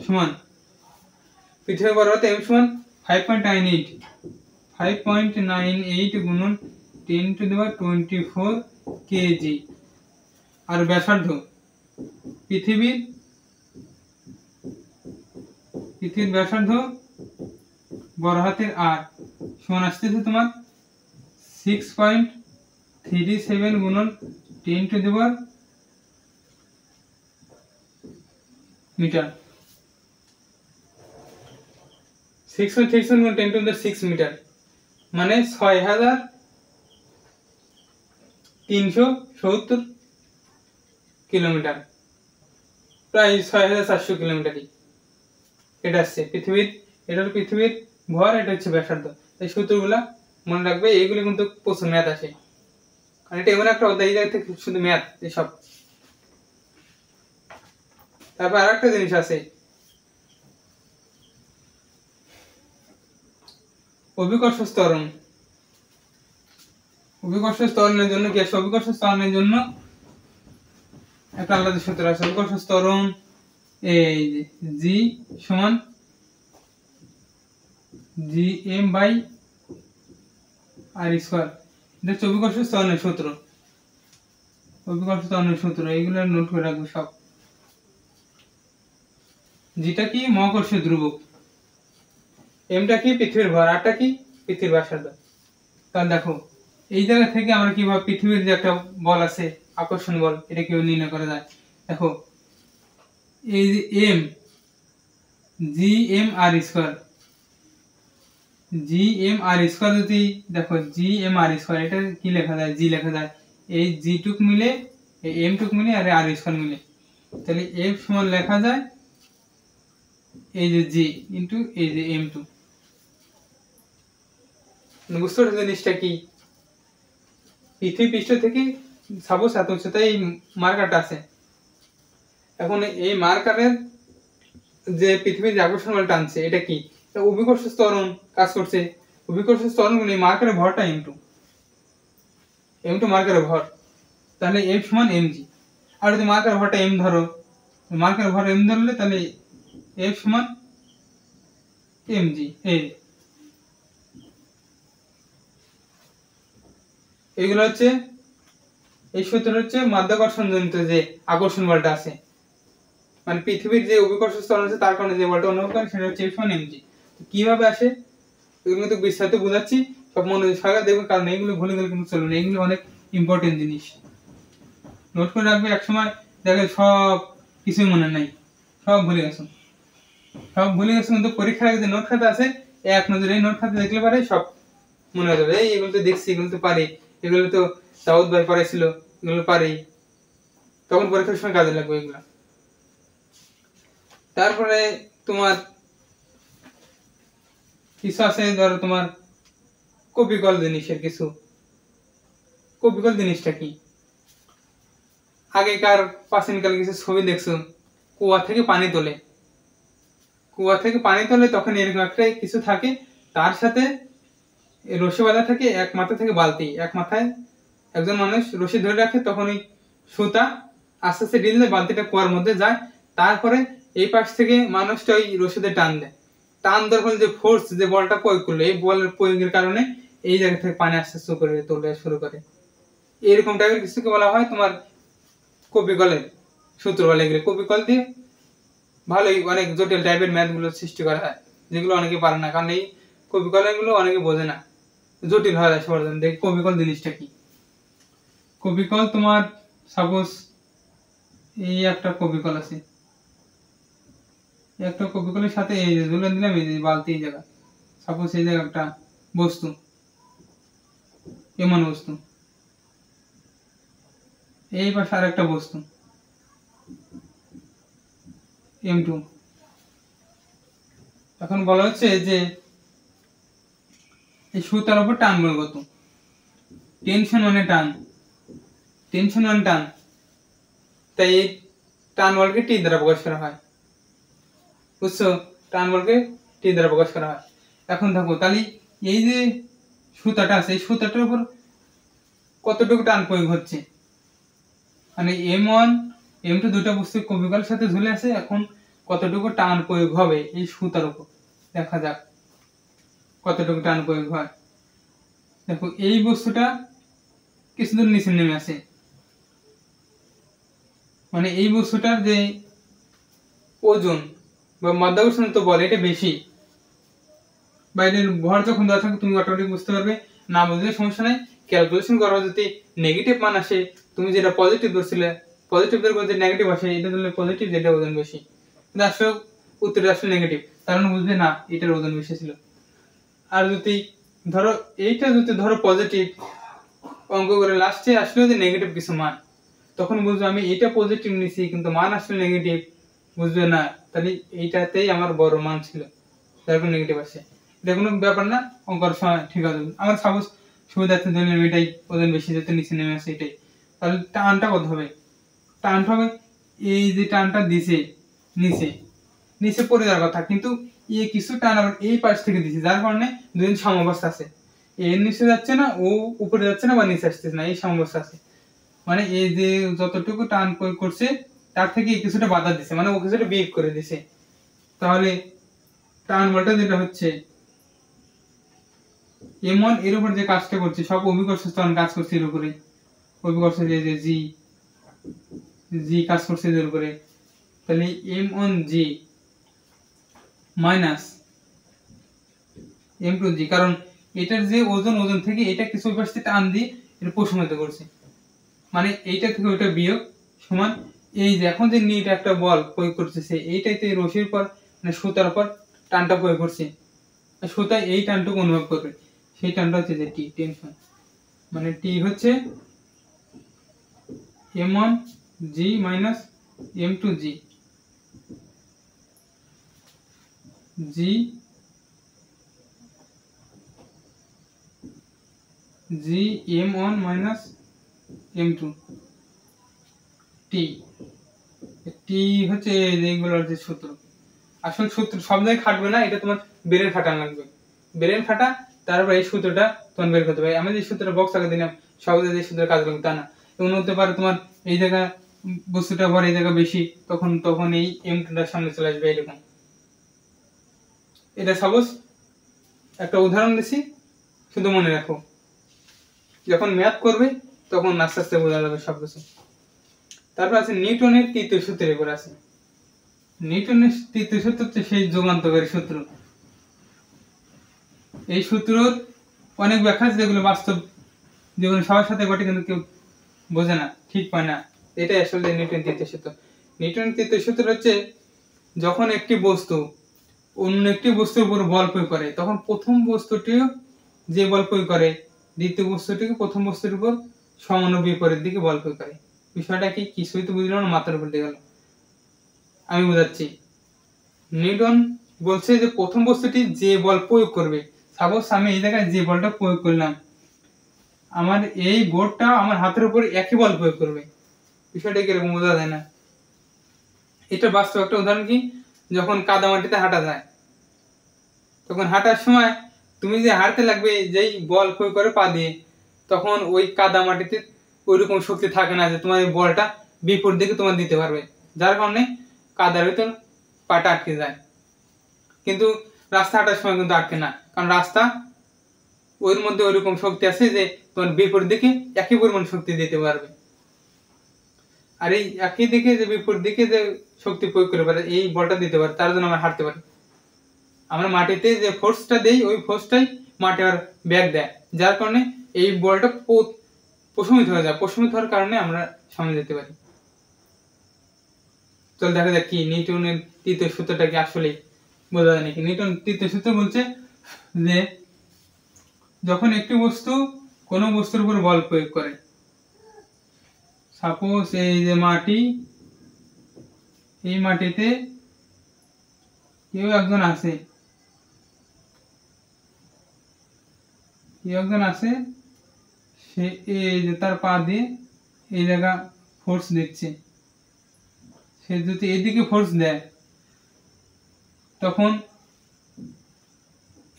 সমান, পৃথিবীর বড় হাতের m সমান 5.98 গুণন 10⁻24 কেজি। আর ব্যাসার্ধ পৃথিবীর ব্যাসার্ধ বড় হাতের r সমান আসতেছে তোমার 6.37 গুণন 10⁻⁻⁰ মিটার। 6.37 গুণন 10⁻⁶ মিটার মানে 6370 কিলোমিটার, প্রায় 6400 কিলোমিটারই এটা আসছে পৃথিবীর। এটা হলো পৃথিবীর ভর, এটা হচ্ছে ব্যাসার্ধ। এই সূত্রগুলা মনে রাখবে, এইগুলো কিন্তু প্রচুর ম্যাথ আসে, কারণ এটা এমন একটা অধ্যায় থেকে শুধু ম্যাথ এসব। তারপর আর একটা জিনিস আছে, অভিকর্ষ ত্বরণ। অভিকর্ষ ত্বরণের জন্য কি আছে? অভিকর্ষ ত্বরণের জন্য একটা আলাদা সূত্র আছে। অভিকর্ষ ত্বরণ এই যে g সমান gm/r², এটা হচ্ছে অভিকর্ষ ত্বরণের সূত্র। অভিকর্ষ ত্বরণের সূত্র এইগুলো নোট করে রাখবে সব। যেটা কি মহাকর্ষীয় ধ্রুবক, এমটা কি পৃথিবীর ভর, আরটা কি পৃথিবীর ব্যাসার্ধ। তাহলে দেখো এই জায়গা থেকে আমরা কিভাবে পৃথিবীর যে একটা বল আছে আকর্ষণ বল, এটা কিভাবে নির্ণয় করা যায়? দেখো এই যে m gmr², যদি দেখো gmr², এটা কি লেখা যায়? g লেখা যায়, এই g টুক মিলে এই m টুক মিলে আর r² মিলে, তাহলে f সমান লেখা যায় এই যে g ইনটু এই যে m2। বুঝতে পারছো জিনিসটা কি? পৃথিবী পৃষ্ঠ থেকে সাপোজ এত উচ্চতায় এই মার্কারটা আছে, এখন এই মার্কারের যে পৃথিবীর যে আকর্ষণ বল টানছে, এটা কি? অভিকর্ষ ত্বরণ কাজ করছে। অভিকর্ষ ত্বরণ মানে মার্কারের ভরটা m2 মার্কারের ভর, তাহলে f সমান mg। আর যদি মার্কারের ভরটা m ধরো, মার্কারের ভর m ধরলে তাহলে f সমান mg। এই এইগুলো হচ্ছে, এই সূত্র হচ্ছে মাধ্যাকর্ষণ জনিত যে আকর্ষণ বলটা আছে, মানে পৃথিবীর যে অভিকর্ষ স্তর আছে তার কারণে যে বলটা অনুভব করে সেটা হচ্ছে F1mg। কিভাবে আসে এগুলো কিন্তু বিস্তারিত বোঝাচ্ছি, সব মনোযোগ সহকারে দেখবেন, কারণ এইগুলো ভুলে গেলে কিন্তু চলবে না, এগুলো অনেক ইম্পর্টেন্ট জিনিস, নোট করে রাখবে। একসময় দেখে সব কিছুই মনে নাই, সব ভুলে গেছো, কিন্তু পরীক্ষার আগে যে নোট খাতা আছে এক নজরে এই নোট খাতা দেখলে পারে সব মনে হয়ে যাবে, এই এগুলো তো দেখছি, এগুলো তো পারি, এগুলো তো দাউদ ভাই পড়াইছিল, এগুলো পারি, তখন পরীক্ষার সময় কাজে লাগবে এগুলো। তারপরে তোমার কিছু আছে, ধরো তোমার কপিকল জিনিসের কিছু। কপিকল জিনিসটা কি? আগেকার প্রাচীনকালে কিছু ছবি দেখছো, কুয়া থেকে পানি তোলে, তখন এরকম একটা কিছু থাকে, তার সাথে রশি বাঁধা থাকে, এক মাথা থেকে বালতি, এক মাথায় একজন মানুষ রশি ধরে রাখে, তখন ওই সুতা আস্তে আস্তে ঢিলে বালতিটা কুয়ার মধ্যে যায়, তারপরে এই পাশ থেকে মানুষটা ওই রশিতে টান দেয়, টান দেওয়ার ফলে যে ফোর্স, যে বলটা প্রয়োগ করলো, এই বলের প্রয়োগের কারণে এই জায়গা থেকে পানি আস্তে আস্তে করে তোলা শুরু করে। এরকম টাইপের কিছুকে বলা হয় তোমার কপিকলের সূত্র বলে। এগুলো কপিকল দিয়ে ভালোই অনেক জটিল টাইপের ম্যাথ গুলো সৃষ্টি করা হয়, যেগুলো অনেকে পারে না, কারণ এই কপিকল গুলো অনেকে বোঝে না, জটিল হয় সবার জন্য। দেখি কপিকল জিনিসটা কি। কপিকল তোমার সাপোজ এই একটা কপিকল আছে, একটা কপিকলের সাথে এই যে ঝুলে দিলাম, এই যে বালতি, এই জায়গা সাপোজ এই জায়গা একটা বস্তু, এমন বস্তু, এই পাশে আর একটা বস্তু M2। এখন বলা হচ্ছে যে এই সুতার উপর টান বল কত, টেনশন মানে টান, তাই এই টান বলকে টি দ্বারা প্রকাশ করা হয়, বুঝছো? টান বলকে টি দ্বারা প্রকাশ করা হয়। এখন দেখো তাহলে এই যে সুতাটা আছে, এই সুতাটার উপর কতটুকু টান প্রয়োগ হচ্ছে, মানে M1 M2 দুটো বস্তু কপিকলের সাথে ঝুলে আছে, এখন কতটুকু টান প্রয়োগ হবে এই সুতার উপর, দেখা যাক কতটুকু টান প্রয়োগ হয়। দেখো এই বস্তুটা কিছুদূর নিচে নেমে আছে, মানে এই বস্তুটার যে ওজন বা মাধ্যাকর্ষণ তো বলে এটা বেশি, বাইরের ভর যখন দেওয়া থাকে তুমি অটোমেটিক বুঝতে পারবে, না বুঝলে সমস্যা নাই, ক্যালকুলেশন করা যদি নেগেটিভ মান আসে, তুমি যেটা পজিটিভ ধরছিলে, পজিটিভ ধরবে, যে নেগেটিভ আসে এটা ধরলে পজিটিভ, যেটা ওজন বেশি, কিন্তু আসলে উত্তরটা আসলে নেগেটিভ, কারণ বুঝবে না এটার ওজন বেশি ছিল। আর যদি ধরো এইটা যদি ধরো পজিটিভ অঙ্ক করে লাস্টে আসলে যে নেগেটিভ কিছু মান, তখন বুঝবে আমি এটা পজিটিভ নিছি কিন্তু মান আসলে নেগেটিভ, বুঝবে না তাহলে এইটাতেই আমার বড় মান ছিল, তারপর নেগেটিভ আসে, এটা কোনো ব্যাপার না, অঙ্কর সময় ঠিক আছে। আমার সাপোজ সুবিধার্থে ধরলাম এটাই ওজন বেশি, যাতে নিচে নেমে আসে এটাই, তাহলে টানটা কত হবে? টানটা হবে এই যে টানটা দিছে নিচে পড়ে যাওয়ার কথা, কিন্তু এই কিছু টান আবার এই পাশ থেকে দিছে, যার কারণে দুদিন সাম্যাবস্থা আছে, এর নিচে যাচ্ছে না, ও উপরে যাচ্ছে না, বা নিচে আসতেছে না, এই সাম্যাবস্থা আছে, মানে এই যে যতটুকু টান প্রয়োগ করছে তার থেকে কিছুটা বাধা দিছে, মানে ও কিছুটা বিয়োগ করে দিছে, তাহলে টান বলটা যেটা হচ্ছে M1 এর উপর যে কাজটা করছে, সব অভিকর্ষ ত্বরণ কাজ করছে এর উপরে, অভিকর্ষ যে জি কাজ করছে এর উপরে, তাহলে M1G মাইনাস M2G, কারণ এটার যে ওজন থেকে এটা কিছু ওই পাশে টান দিয়ে এটা প্রশমিত করছে, মানে এইটা থেকে ওইটা বিয়োগ সমান এই যে এখন যে নিট একটা বল প্রয়োগ করতেছে, এইটাইতে রশির পর মানে সুতার পর টানটা প্রয়োগ করছে, সুতা এই টানটুকু অনুভব করবে, সেই টানটা হচ্ছে যে টি, টেনশন, মানে টি হচ্ছে M1G minus M2G, G M1 minus M2 টি, টি হচ্ছে এইগুলোর যে সূত্র, আসল সূত্র সব জায়গায় খাটবে না, এটা তোমার ব্রেন খাটানো লাগবে, ব্রেন খাটা, তারপর এই সূত্রটা তোমার বের করতে হবে। আমি যে সূত্রটা বক্স আগে দিলাম সব জায়গায় সূত্রের কাজ লাগবে তা না, এমন হতে পারে তোমার এই জায়গা বস্তুটা ভর এই জায়গা বেশি, তখন এই M2টার সামনে চলে আসবে এরকম। এটা সাপোজ একটা উদাহরণ দিছি, শুধু মনে রাখো। যখন ম্যাথ করবে তখন আস্তে আস্তে বোঝা যাবে সব কিছু। তারপর আছে নিউটনের তৃতীয় সূত্রের উপর আছে। নিউটনের তৃতীয় সূত্র হচ্ছে সেই যুগান্তকারী সূত্র। এই সূত্রর অনেক ব্যাখ্যা আছে যেগুলো বাস্তব জীবনে সবার সাথে ঘটে কিন্তু কেউ বোঝে না, ঠিক পায় না। এটাই আসলে নিউটনের তৃতীয় সূত্র। নিউটনের তৃতীয় সূত্র হচ্ছে যখন একটি বস্তু অন্য একটি বস্তুর উপর বল প্রয়োগ করে তখন প্রথম বস্তুটিও যে বল প্রয়োগ করে দ্বিতীয় বস্তুটিকে প্রথম বস্তুর উপর সমান ও বিপরীত দিকে বল প্রয়োগ করে। বিষয়টা কি কিছুই তো বুঝলাম না, মাথার উপর দিয়ে গেল। আমি বোঝাচ্ছি। নিউটন বলছে যে প্রথম বস্তুটি যে বল প্রয়োগ করবে, সাপোজ আমি এই জায়গায় যে বলটা প্রয়োগ করলাম, আমার এই বোর্ডটা আমার হাতের উপর একই বল প্রয়োগ করবে। বিষয়টা কিরকম বোঝা যায় না? এটা বাস্তব একটা উদাহরণ কি, যখন কাদা মাটিতে হাঁটা যায় তখন হাঁটার সময় তুমি যে হাঁটতে লাগবে যেই বল প্রয়োগ করে পা দিয়ে, তখন ওই কাদা মাটিতে ওইরকম শক্তি থাকে না যে তোমার এই বলটা বিপরীত দিকে তোমার দিতে পারবে, যার কারণে কাদার ভিতর পাটা আটকে যায়। কিন্তু রাস্তা হাঁটার সময় কিন্তু আটকে না, কারণ রাস্তা ওর মধ্যে ওইরকম শক্তি আছে যে তোমার বিপরীত দিকে একই পরিমাণ শক্তি দিতে পারবে। আর এই একই দিকে যে বিপরীত দিকে যে শক্তি প্রয়োগ করে পারে এই বলটা দিতে পারে, তার জন্য আমরা হাঁটতে পারি। আমরা মাটিতে যে ফোর্সটা দেই ওই ফোর্সটাই মাটি আর ব্যাক দেয়, যার কারণে এই বলটা প্রশমিত হয়ে যায়। প্রশমিত হওয়ার কারণে আমরা সামনে যেতে পারি। চল দেখা যাক কি নিউটনের তৃতীয় সূত্রটা কি আসলেই বোঝা যায় নাকি। নিউটন তৃতীয় সূত্র বলছে যে যখন একটি বস্তু কোনো বস্তুর উপর বল প্রয়োগ করে, সাপোজ এই যে মাটি, এই মাটিতে কেউ একজন আছে, সে এই যে তার পা দিয়ে এই জায়গা ফোর্স দিচ্ছে, সে যদি এইদিকে ফোর্স দেয় তখন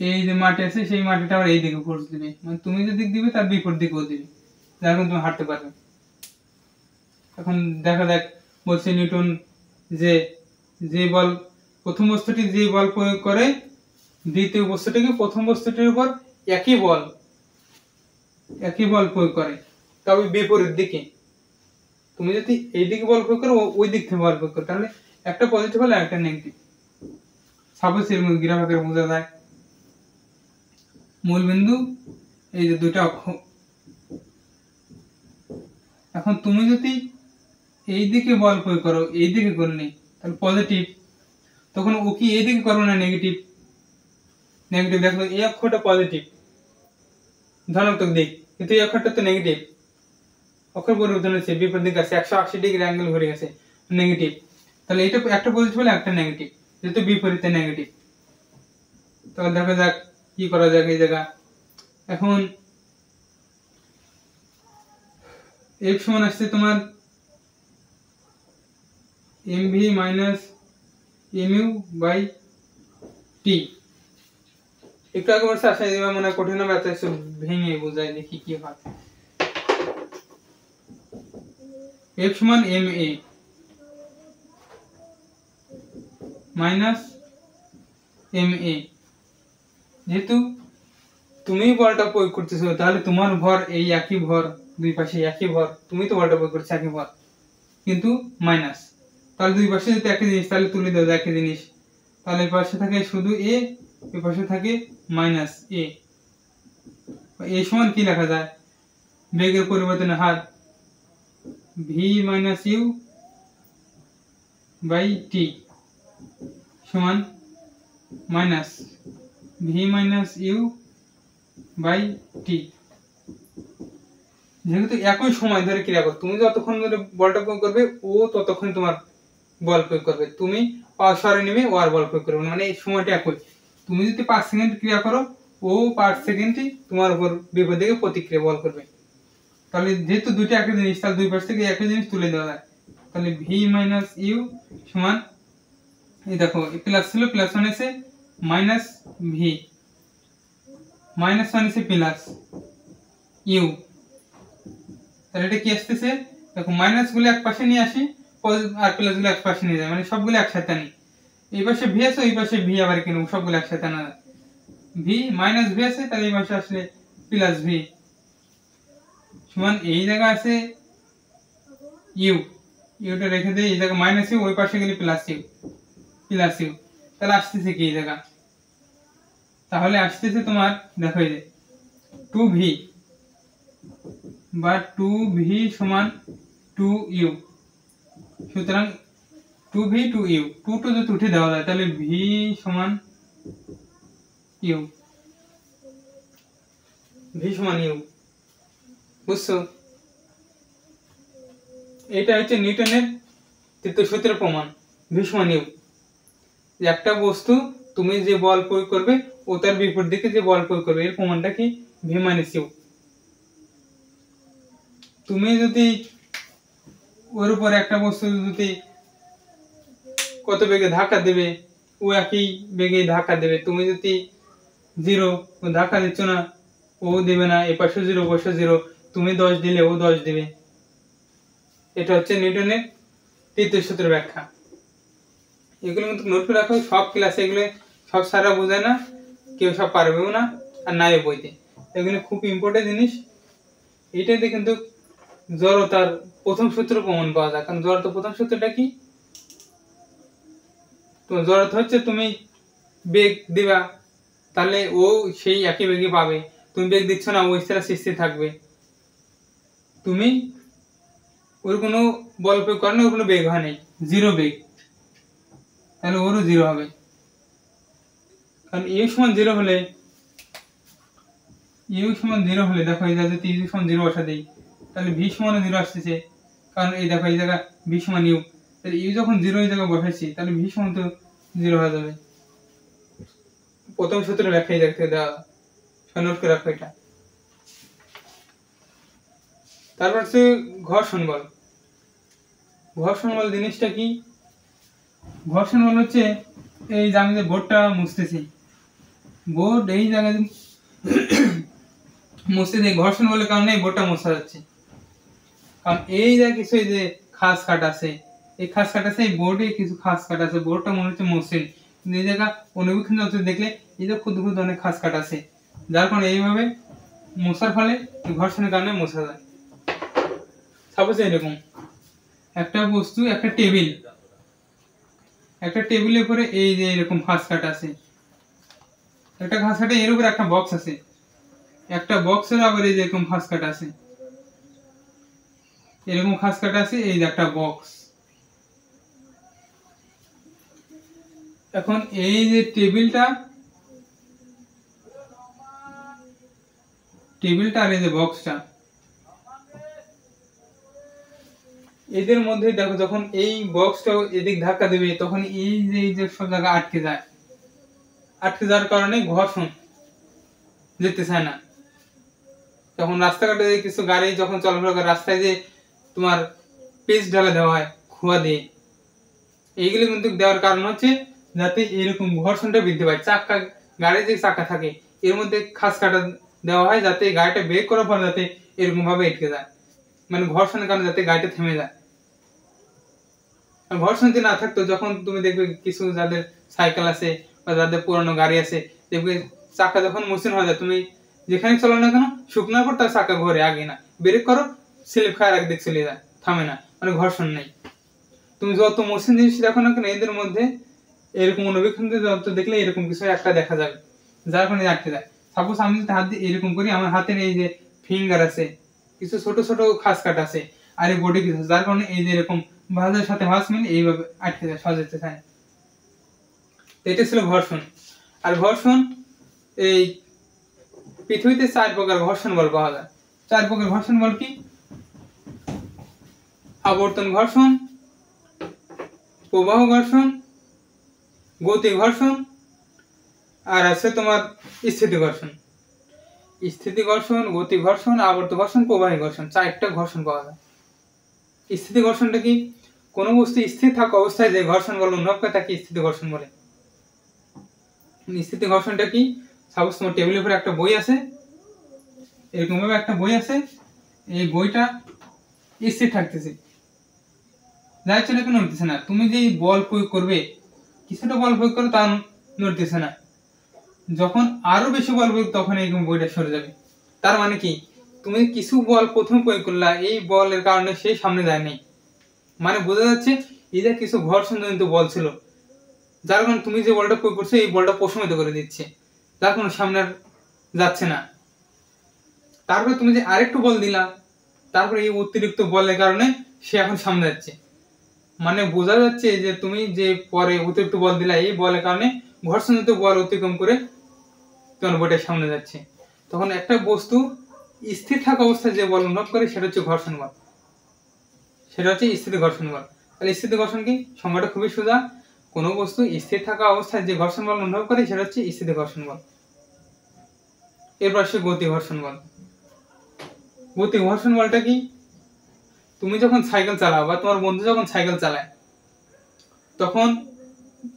এই যে মাটি আছে সেই মাটিটা আবার এইদিকে ফোর্স দিবে, মানে তুমি যে দিক দিবে তার বিপরীত দিকেও দিবে, যার কারণে তুমি হাঁটতে পারবে। এখন দেখা যাক বলছে নিউটন যে বল প্রথম বস্তুটি যে বল প্রয়োগ করে দ্বিতীয় বস্তুটিকে প্রথম বস্তুটির উপর একই বল প্রয়োগ করে, তবে বিপরীত দিকে। তুমি যদি এই দিকে বল প্রয়োগ করো ওই দিক থেকে বল প্রয়োগ করো, তাহলে একটা পজিটিভ হলে একটা নেগেটিভ। সাপোজ এর মধ্যে গ্রাফ আকারে বোঝা যায়। মূল বিন্দু এই যে দুটো অক্ষ, এখন তুমি যদি এই দিকে বল প্রয়োগ করো এই দিকে করলে তাহলে পজিটিভ, তখন ও কি এই দিকে করবে না নেগেটিভ? দেখো এই অক্ষটা পজিটিভ ধনাত্মক দিক, কিন্তু এই অক্ষরটা তো নেগেটিভ, অক্ষর পরিবর্তন হচ্ছে বিপরীত দিকে আছে, 180 ডিগ্রি অ্যাঙ্গেল ঘুরে গেছে, নেগেটিভ। তাহলে এটা একটা পজিটিভ হলে একটা নেগেটিভ, যেহেতু বিপরীতে নেগেটিভ। তাহলে দেখা যাক কি করা যাক এই জায়গা। এখন f সমান আসছে তোমার mv minus mu by t। একটু আগে বলছে আসলে এবার মনে কঠিন হবে, এত ভেঙে বোঝায় দেখি কি হয়। f সমান ma মাইনাস ma, যেহেতু তুমি বলটা প্রয়োগ করতেছো তাহলে তোমার ভর এই একই ভর, দুই পাশে একই ভর, তুমি তো বলটা প্রয়োগ করছো একই ভর কিন্তু মাইনাস, তাহলে দুই পাশে যদি একই জিনিস তাহলে তুলে দেওয়া একই জিনিস, তাহলে এই পাশে থাকে শুধু a, এই পাশে থাকে মাইনাস a। এই সমান কি লেখা যায়? বেগের পরিবর্তনের হার v minus u by t সমান minus v minus u by t। যেহেতু একই সময় ধরে ক্রিয়া করবে, তুমি যতক্ষণ ধরে বলটা প্রয়োগ করবে ও ততক্ষণ তোমার বল প্রয়োগ করবে, তুমি পাওয়ার সরে নেবে ও আর বল প্রয়োগ করবে, মানে এই সময়টা একই। তুমি যদি 5 সেকেন্ড ক্রিয়া করো ও 5 সেকেন্ডই তোমার উপর বিপরীত দিকে প্রতিক্রিয়া বল করবে। তাহলে যেহেতু দুইটা একই জিনিস তাহলে দুই পাশ থেকে একই জিনিস তুলে দেওয়া যায়। তাহলে v মাইনাস u সমান এই দেখো প্লাস ছিল প্লাস ওয়ান এসে মাইনাস v, মাইনাস ওয়ান এসে প্লাস u, তাহলে এটা কি আসতেছে দেখো মাইনাস গুলো এক পাশে নিয়ে আসি আর প্লাস গুলো এক পাশে নিয়ে যায়, মানে সবগুলো একসাথে আনি। এই পাশে v আছে ওই পাশে v আবার কেন সবগুলো একসাথে আনা, v মাইনাস v আছে তাহলে এই পাশে আসলে প্লাস v, সমান এই জায়গা আছে ইউ, ইউটা রেখে দিয়ে এই জায়গা মাইনাস ইউ, ওই পাশে গেলে প্লাস ইউ, তাহলে আসতেছে কি এই জায়গা, তাহলে আসতেছে তোমার দেখো এই যে 2v বা 2v সমান 2u। সুতরাং 2v 2u, 2 যদি উঠে দেওয়া যায় তাহলে v সমান u, v সমান u। বুঝছো? এটা হচ্ছে নিউটনের তৃতীয় সূত্রের প্রমাণ, v সমান u। একটা বস্তু তুমি যে বল প্রয়োগ করবে ও তার বিপরীত দিকে যে বল প্রয়োগ করবে, এর প্রমাণটা কি? v minus u। তুমি যদি ওর উপর একটা বস্তু যদি কত বেগে ধাক্কা দেবে, ও একই বেগে ধাক্কা দেবে। তুমি যদি 0 ধাক্কা দিচ্ছ না, ও দেবে না, এ পাশে 0 বসে 0, তুমি 10 দিলে ও 10 দেবে। এটা হচ্ছে নিউটনের তৃতীয় সূত্রের ব্যাখ্যা। এগুলো কিন্তু নোট করে রাখো, সব ক্লাসে এগুলো সব সারা বোঝায় না, কেউ সব পারবেও না আর নাই বইতে। এগুলো খুব ইম্পর্টেন্ট জিনিস। এটাতে কিন্তু জড়তার প্রথম সূত্র প্রমাণ পাওয়া যায়। কারণ জড়তার প্রথম সূত্রটা কি? তো জড়তা হচ্ছে তুমি বেগ দিবা, তাহলে ও সেই একই বেগে পাবে। তুমি বেগ দিচ্ছ না, ও স্থির থাকবে। তুমি ওর কোনো বল প্রয়োগ করো না, ওর কোনো বেগ হয় নাই, 0 বেগ, তাহলে ওরও 0 হবে। কারণ ইউ সমান 0 হলে দেখো এই জায়গাতে ইউ সমান 0 বসা দেই, তাহলে ভি সমান 0 আসতেছে। কারণ এই দেখো এই জায়গা ভি সমান ইউ, তাহলে ইউ যখন 0 এই জায়গায় বসাইছি তাহলে ভি সমান তো 0 হয়ে যাবে। প্রথম সূত্র ব্যাখ্যায় দেখতে দেওয়া, নোট করে রাখো এটা। তারপর হচ্ছে ঘর্ষণ বল। ঘর্ষণ বল জিনিসটা কি? ঘর্ষণ বল হচ্ছে এই যে আমি যে বোর্ডটা মুছতেছি, বোর্ড এই জায়গায় মুছতেছি, ঘর্ষণ বলের কারণে এই বোর্ডটা মোছা যাচ্ছে। কারণ এই যে কিছু এই যে খাস কাট আছে, এই খাস কাট আছে, এই বোর্ডে কিছু খাস কাট আছে, বোর্ডটা মনে হচ্ছে মসৃণ, কিন্তু এই জায়গা অনুবীক্ষণ যন্ত্রে দেখলে এই যে ক্ষুদ্র ক্ষুদ্র অনেক খাস কাট আছে, যার কারণে এইভাবে মোছার ফলে ঘর্ষণের কারণে মোছা যায়। সাপোজ এরকম একটা বস্তু, একটা টেবিলের উপরে এই যে এরকম খাস কাট আছে, একটা খাস কাটে, এর উপরে একটা বক্স আছে, একটা বক্সের আবার এই যে এরকম খাস কাট আছে, এরকম খাস কাট আছে, এই যে একটা বক্স। এখন এই যে টেবিলটা আর এই যে বক্সটা, এদের মধ্যে দেখো যখন এই বক্সটা এদিক ধাক্কা দেবে তখন এই যে সব জায়গা আটকে যায়, আটকে যাওয়ার কারণে ঘর্ষণ যেতে চায় না। তখন রাস্তাঘাটে কিছু গাড়ি যখন চলাফেরা করে, রাস্তায় যে তোমার পেজ ঢালা দেওয়া হয় খোয়া দিয়ে, এইগুলো কিন্তু দেওয়ার কারণ হচ্ছে যাতে এরকম ঘর্ষণটা বৃদ্ধি পায়। চাকা, গাড়ির যে চাকা থাকে এর মধ্যে খাস কাটা দেওয়া হয় যাতে গাড়িটা ব্রেক করার পর যাতে এরকম ভাবে আটকে যায়, মানে ঘর্ষণের কারণে যাতে গাড়িটা থেমে যায়। ঘর্ষণ যদি না থাকতো, যখন তুমি দেখবে কিছু যাদের সাইকেল আছে বা যাদের পুরানো গাড়ি আছে, দেখবে চাকা যখন মসৃণ হয়ে যায়, তুমি যেখানে চলো না কেন শুকনার পর তার চাকা ঘোরে, আগে না ব্রেক করো, স্লিপ খায় একদিক চলে যায়, থামে না, মানে ঘর্ষণ নেই। তুমি যত মসৃণ জিনিস দেখো না কেন, এদের মধ্যে এরকম অনুবীক্ষণ যত দেখলে এরকম কিছু একটা দেখা যাবে, যার কারণে আটকে যায়। সাপোজ আমি যদি হাত দিয়ে এরকম করি, আমার হাতের এই যে ফিঙ্গার আছে, কিছু ছোট ছোট খাস কাট আছে, আর এই বডি কিছু, যার কারণে এই যে এরকম ভাঁজের সাথে ভাঁজ মিলে এইভাবে আটকে যায়, সজাতে চায়। এটা ছিল ঘর্ষণ। আর ঘর্ষণ, এই পৃথিবীতে 4 প্রকার ঘর্ষণ বল পাওয়া যায়। 4 প্রকার ঘর্ষণ বল কি? আবর্তন ঘর্ষণ, প্রবাহ ঘর্ষণ, গতি ঘর্ষণ, আর আছে তোমার স্থিতি ঘর্ষণ। স্থিতি ঘর্ষণ, গতি ঘর্ষণ, আবর্ত ঘর্ষণ, প্রবাহী ঘর্ষণ, 4টা ঘর্ষণ পাওয়া যায়। স্থিতি ঘর্ষণটা কি? কোনো বস্তু স্থির থাকা অবস্থায় যে ঘর্ষণ বল অনুভব করে তাকে স্থিতি ঘর্ষণ বলে। স্থিতি ঘর্ষণটা কি? সাপোজ তোমার টেবিলের উপরে একটা বই আছে, এরকম ভাবে একটা বই আছে, এই বইটা স্থির থাকতেছে, যাই চলে কোনো নড়তেছে না। তুমি যে বল প্রয়োগ করবে, কিছুটা বল প্রয়োগ করো, তা নড়তেছে না। যখন আরো বেশি বল প্রয়োগ, তখন এরকম বইটা সরে যাবে। তার মানে কি? তুমি কিছু বল প্রথমে প্রয়োগ করলা, এই বলের কারণে সেই সামনে যায়নি, মানে বোঝা যাচ্ছে এদের কিছু ঘর্ষণজনিত বল ছিল, যার কারণে তুমি যে বলটা প্রয়োগ করছো এই বলটা প্রশমিত করে দিচ্ছে, যার কোনো সামনে আর যাচ্ছে না। তারপরে তুমি যে আরেকটু বল দিলা, তারপরে এই অতিরিক্ত বলের কারণে সে এখন সামনে যাচ্ছে, মানে বোঝা যাচ্ছে যে তুমি যে পরে অতিরিক্ত বল দিলা এই বলের কারণে ঘর্ষণজনিত বল অতিক্রম করে তোমার বইটার সামনে যাচ্ছে। তখন একটা বস্তু স্থির থাকা অবস্থায় যে বল অনুভব করে সেটা হচ্ছে ঘর্ষণ বল, সেটা হচ্ছে স্থিতি ঘর্ষণ বল। তাহলে স্থিতি ঘর্ষণ কি? সংজ্ঞাটা খুবই সোজা, কোনো বস্তু স্থির থাকা অবস্থায় যে ঘর্ষণ বল অনুভব করে সেটা হচ্ছে স্থিতি ঘর্ষণ বল। এরপর আসছে গতি ঘর্ষণ বল। গতি ঘর্ষণ বলটা কি? তুমি যখন সাইকেল চালাও বা তোমার বন্ধু যখন সাইকেল চালায়, তখন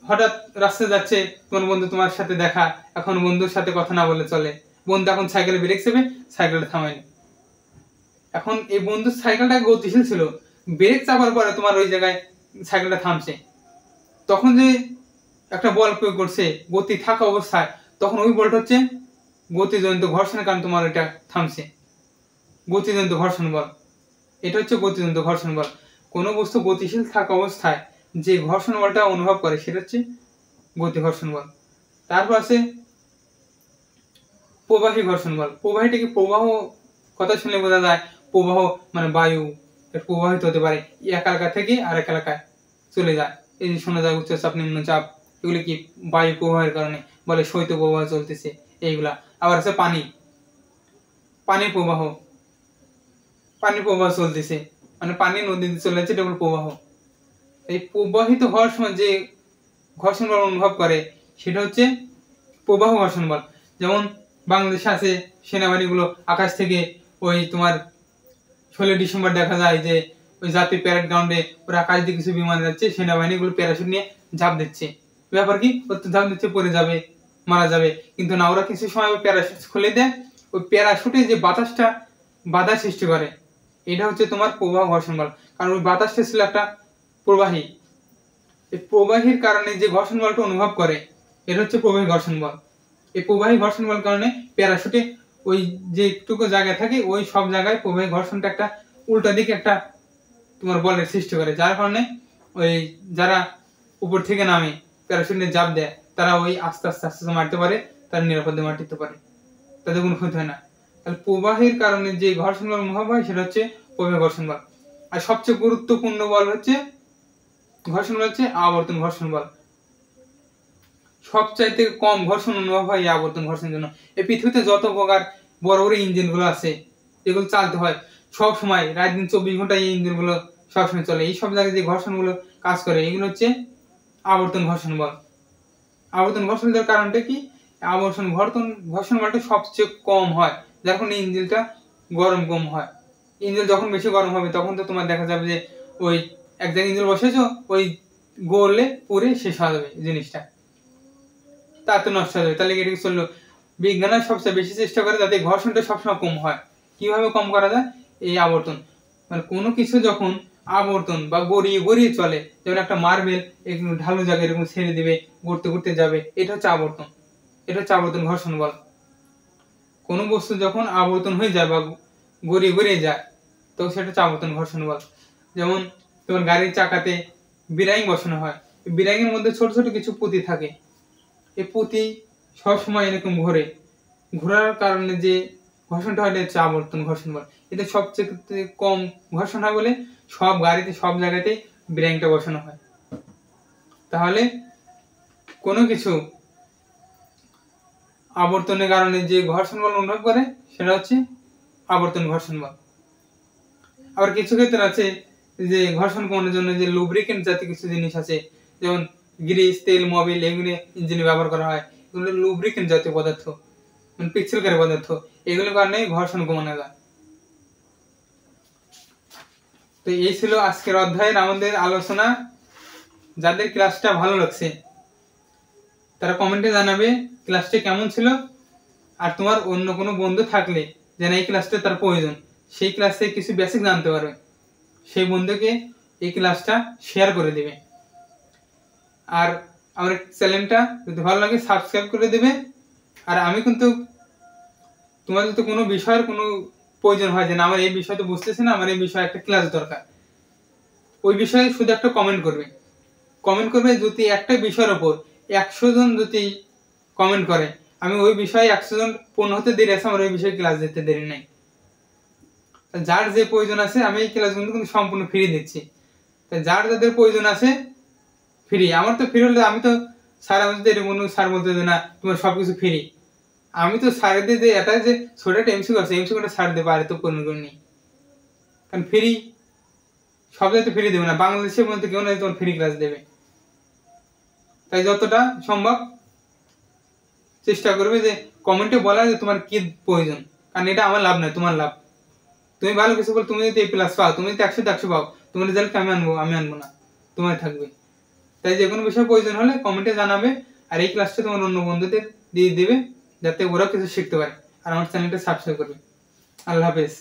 হঠাৎ রাস্তায় যাচ্ছে, তোমার বন্ধু তোমার সাথে দেখা, এখন বন্ধুর সাথে কথা না বলে চলে, বন্ধু এখন সাইকেলে ব্রেক চেপে সাইকেলটা থামায়নি, এখন এই বন্ধুর সাইকেলটা গতিশীল ছিল, ব্রেক চাপার পরে তোমার ওই জায়গায় সাইকেলটা থামছে, তখন যে একটা বল প্রয়োগ করছে গতি থাকা অবস্থায়, তখন ওই বলটা হচ্ছে গতিজনিত ঘর্ষণের কারণে তোমার এটা থামছে, গতিজনিত ঘর্ষণ বল। এটা হচ্ছে গতিজনিত ঘর্ষণ বল। কোনো বস্তু গতিশীল থাকা অবস্থায় যে ঘর্ষণ বলটা অনুভব করে সেটা হচ্ছে গতি ঘর্ষণ বল। তারপর আছে প্রবাহী ঘর্ষণ বল। প্রবাহীটাকে প্রবাহ কথা শুনলে বোঝা যায়, প্রবাহ মানে বায়ু প্রবাহিত হতে পারে এক এলাকা থেকে আরেক এলাকায় চলে যায়, এই যে শোনা যায় উচ্চচাপ নিম্নচাপ, এগুলি কি বায়ু প্রবাহের কারণে বলে শৈত্য প্রবাহ চলতেছে এইগুলা। আবার আছে পানি, পানি প্রবাহ, পানি প্রবাহ চলতেছে, মানে পানি নদীতে চলে যাচ্ছে, এটা হলো প্রবাহ। এই প্রবাহিত হওয়ার সময় যে ঘর্ষণ বল অনুভব করে সেটা হচ্ছে প্রবাহ ঘর্ষণ বল। যেমন বাংলাদেশে আছে সেনাবাহিনীগুলো আকাশ থেকে ওই তোমার 16 ডিসেম্বর দেখা যায় যে ওই জাতীয় প্যারেড গ্রাউন্ডে ওরা আকাশ দিয়ে কিছু বিমান যাচ্ছে, সেনাবাহিনীগুলো প্যারাশুট নিয়ে ঝাঁপ দিচ্ছে, ব্যাপার কি ওর তো ঝাঁপ দিচ্ছে পড়ে যাবে মারা যাবে, কিন্তু না, ওরা কিছু সময় প্যারাশুট খুলে দেয়, ওই প্যারাশুটে যে বাতাসটা বাধা সৃষ্টি করে এটা হচ্ছে তোমার প্রবাহ ঘর্ষণ বল, কারণ ওই বাতাসটা ছিল একটা প্রবাহী, এই প্রবাহীর কারণে যে ঘর্ষণ বলটা অনুভব করে এটা হচ্ছে প্রবাহী ঘর্ষণ বল। এই প্রবাহী ঘর্ষণ বল কারণে প্যারাশুটে ওই যেটুকু জায়গায় থাকে ওই সব জায়গায় প্রবাহী ঘর্ষণটা একটা উল্টা দিকে একটা তোমার বলের সৃষ্টি করে, যার কারণে ওই যারা উপর থেকে নামে প্যারাশুট নিয়ে জাপ দেয় তারা ওই আস্তে আস্তে আস্তে মারতে পারে, তারা নিরাপদে মারতে পারে, তাদের কোনো ক্ষতি হয় না। তাহলে প্রবাহের কারণে যে ঘর্ষণ বল অনুভব হয় সেটা হচ্ছে প্রবাহী ঘর্ষণ বল। আর সবচেয়ে গুরুত্বপূর্ণ বল হচ্ছে ঘর্ষণ বল হচ্ছে আবর্তন ঘর্ষণ বল। সবচাইতে কম ঘর্ষণ অনুভব হয় এই আবর্তন ঘর্ষণের জন্য। এই পৃথিবীতে যত প্রকার বড় বড় ইঞ্জিন গুলো আছে যেগুলো চালতে হয় সব সময় রাত দিন 24 ঘন্টা এই ইঞ্জিন গুলো সবসময় চলে, এই সব জায়গায় যে ঘর্ষণ গুলো কাজ করে এগুলো হচ্ছে আবর্তন ঘর্ষণ বল। আবর্তন ঘর্ষণের কারণটা কি? ঘর্ষণ বলটা সবচেয়ে কম হয়, যার কারণে ইঞ্জিনটা গরম কম হয়। ইঞ্জিন যখন বেশি গরম হবে তখন তো তোমার দেখা যাবে যে ওই এক জায়গায় ইঞ্জিন বসেছো ওই গড়লে পুরে শেষ হয়ে যাবে জিনিসটা, তাতে নষ্ট হয়ে যাবে। তাহলে এটাকে চললো বিজ্ঞানের সবচেয়ে বেশি চেষ্টা করে যাতে ঘর্ষণটা সবসময় কম হয়। কিভাবে কম করা যায়? এই আবর্তন, মানে কোনো কিছু যখন আবর্তন বা গড়িয়ে গড়িয়ে চলে, যেমন একটা মার্বেল এরকম ঢালু জায়গায় এরকম ছেড়ে দিবে গড়তে গড়তে যাবে, এটা হচ্ছে আবর্তন, এটা হচ্ছে আবর্তন ঘর্ষণ বল। কোনো বস্তু যখন আবর্তন হয়ে যায় বা গড়িয়ে গড়িয়ে যায় তো সেটা হচ্ছে আবর্তন ঘর্ষণ বল। যেমন তোমার গাড়ির চাকাতে বিরাইং বসানো হয়, বিরাইং এর মধ্যে ছোট ছোট কিছু পুঁতি থাকে, এই পুঁতি সবসময় এরকম ঘোরার কারণে যে ঘর্ষণটা হয় এটা হচ্ছে আবর্তন ঘর্ষণ বল। এটা সবচেয়ে কম ঘর্ষণ হয় বলে সব গাড়িতে সব জায়গাতেই বিরাইংটা বসানো হয়। তাহলে কোনো কিছু আবর্তনের কারণে যে ঘর্ষণ বল অনুভব করে সেটা হচ্ছে আবর্তন ঘর্ষণ বল। আবার কিছু ক্ষেত্রে আছে যে ঘর্ষণ কমানোর জন্য যে লুব্রিকেন্ট জাতীয় কিছু জিনিস আছে, যেমন গ্রিস, তেল, মোবিল এগুলো ইঞ্জিনে ব্যবহার করা হয়, এগুলো লুব্রিকেন্ট জাতীয় পদার্থ, মানে পিচ্ছিলকারী পদার্থ, এগুলোর কারণে ঘর্ষণ কমানো যায়। তো এই ছিল আজকের অধ্যায়ের আমাদের আলোচনা। যাদের ক্লাসটা ভালো লাগছে তারা কমেন্টে জানাবে ক্লাসটা কেমন ছিল, আর তোমার অন্য কোনো বন্ধু থাকলে যেন এই ক্লাসটা তার প্রয়োজন, সেই ক্লাসে কিছু বেসিক জানতে পারবে, সেই বন্ধুকে এই ক্লাসটা শেয়ার করে দেবে। আর আমার চ্যানেলটা যদি ভালো লাগে সাবস্ক্রাইব করে দেবে। আর আমি কিন্তু তোমার যদি কোনো বিষয়ের কোনো প্রয়োজন হয় যে না আমার এই বিষয় তো বুঝতেছি না, আমার এই বিষয়ে একটা ক্লাস দরকার, ওই বিষয়ে শুধু একটা কমেন্ট করবে। যদি একটা বিষয়ের উপর 100 জন যদি কমেন্ট করে, আমি ওই বিষয়ে 100 জন পূর্ণ হতে দেরি আছে, আমার ওই বিষয়ে ক্লাস দিতে দেরি নাই। যার যে প্রয়োজন আছে আমি এই ক্লাসগুলো কিন্তু সম্পূর্ণ ফ্রি দিচ্ছি। যার যাদের প্রয়োজন আছে ফ্রি, আমার তো ফ্রি হলে আমি তো স্যার, আমি যদি এরকম স্যার বলতে না তোমার সবকিছু ফ্রি, আমি তো স্যারদের যে এটা যে ছোট একটা এমসিকিউ আছে, এমসিকিউটা স্যার দেবে, আর তো কোনো নেই, কারণ ফ্রি সব জায়গায় ফ্রি দেবে না, বাংলাদেশের মধ্যে কেউ না তোমার ফ্রি ক্লাস দেবে। তাই যতটা সম্ভব চেষ্টা করবে যে কমেন্টে বলা যে তোমার কি প্রয়োজন, কারণ এটা আমার লাভ নয়, তোমার লাভ। তুমি ভালো কিছু বল, তুমি যদি এই প্লাস পাও, তুমি যদি 100 পাও, তোমার রেজাল্টকে আমি আনবো না, তোমার থাকবে। তাই যে কোনো বিষয়ে প্রয়োজন হলে কমেন্টে জানাবে, আর এই ক্লাসটা তোমার অন্য বন্ধুদের দিয়ে দেবে যাতে ওরাও কিছু শিখতে পারে, আর আমার চ্যানেলটা সাবস্ক্রাইব করবে। আল্লাহ হাফেজ।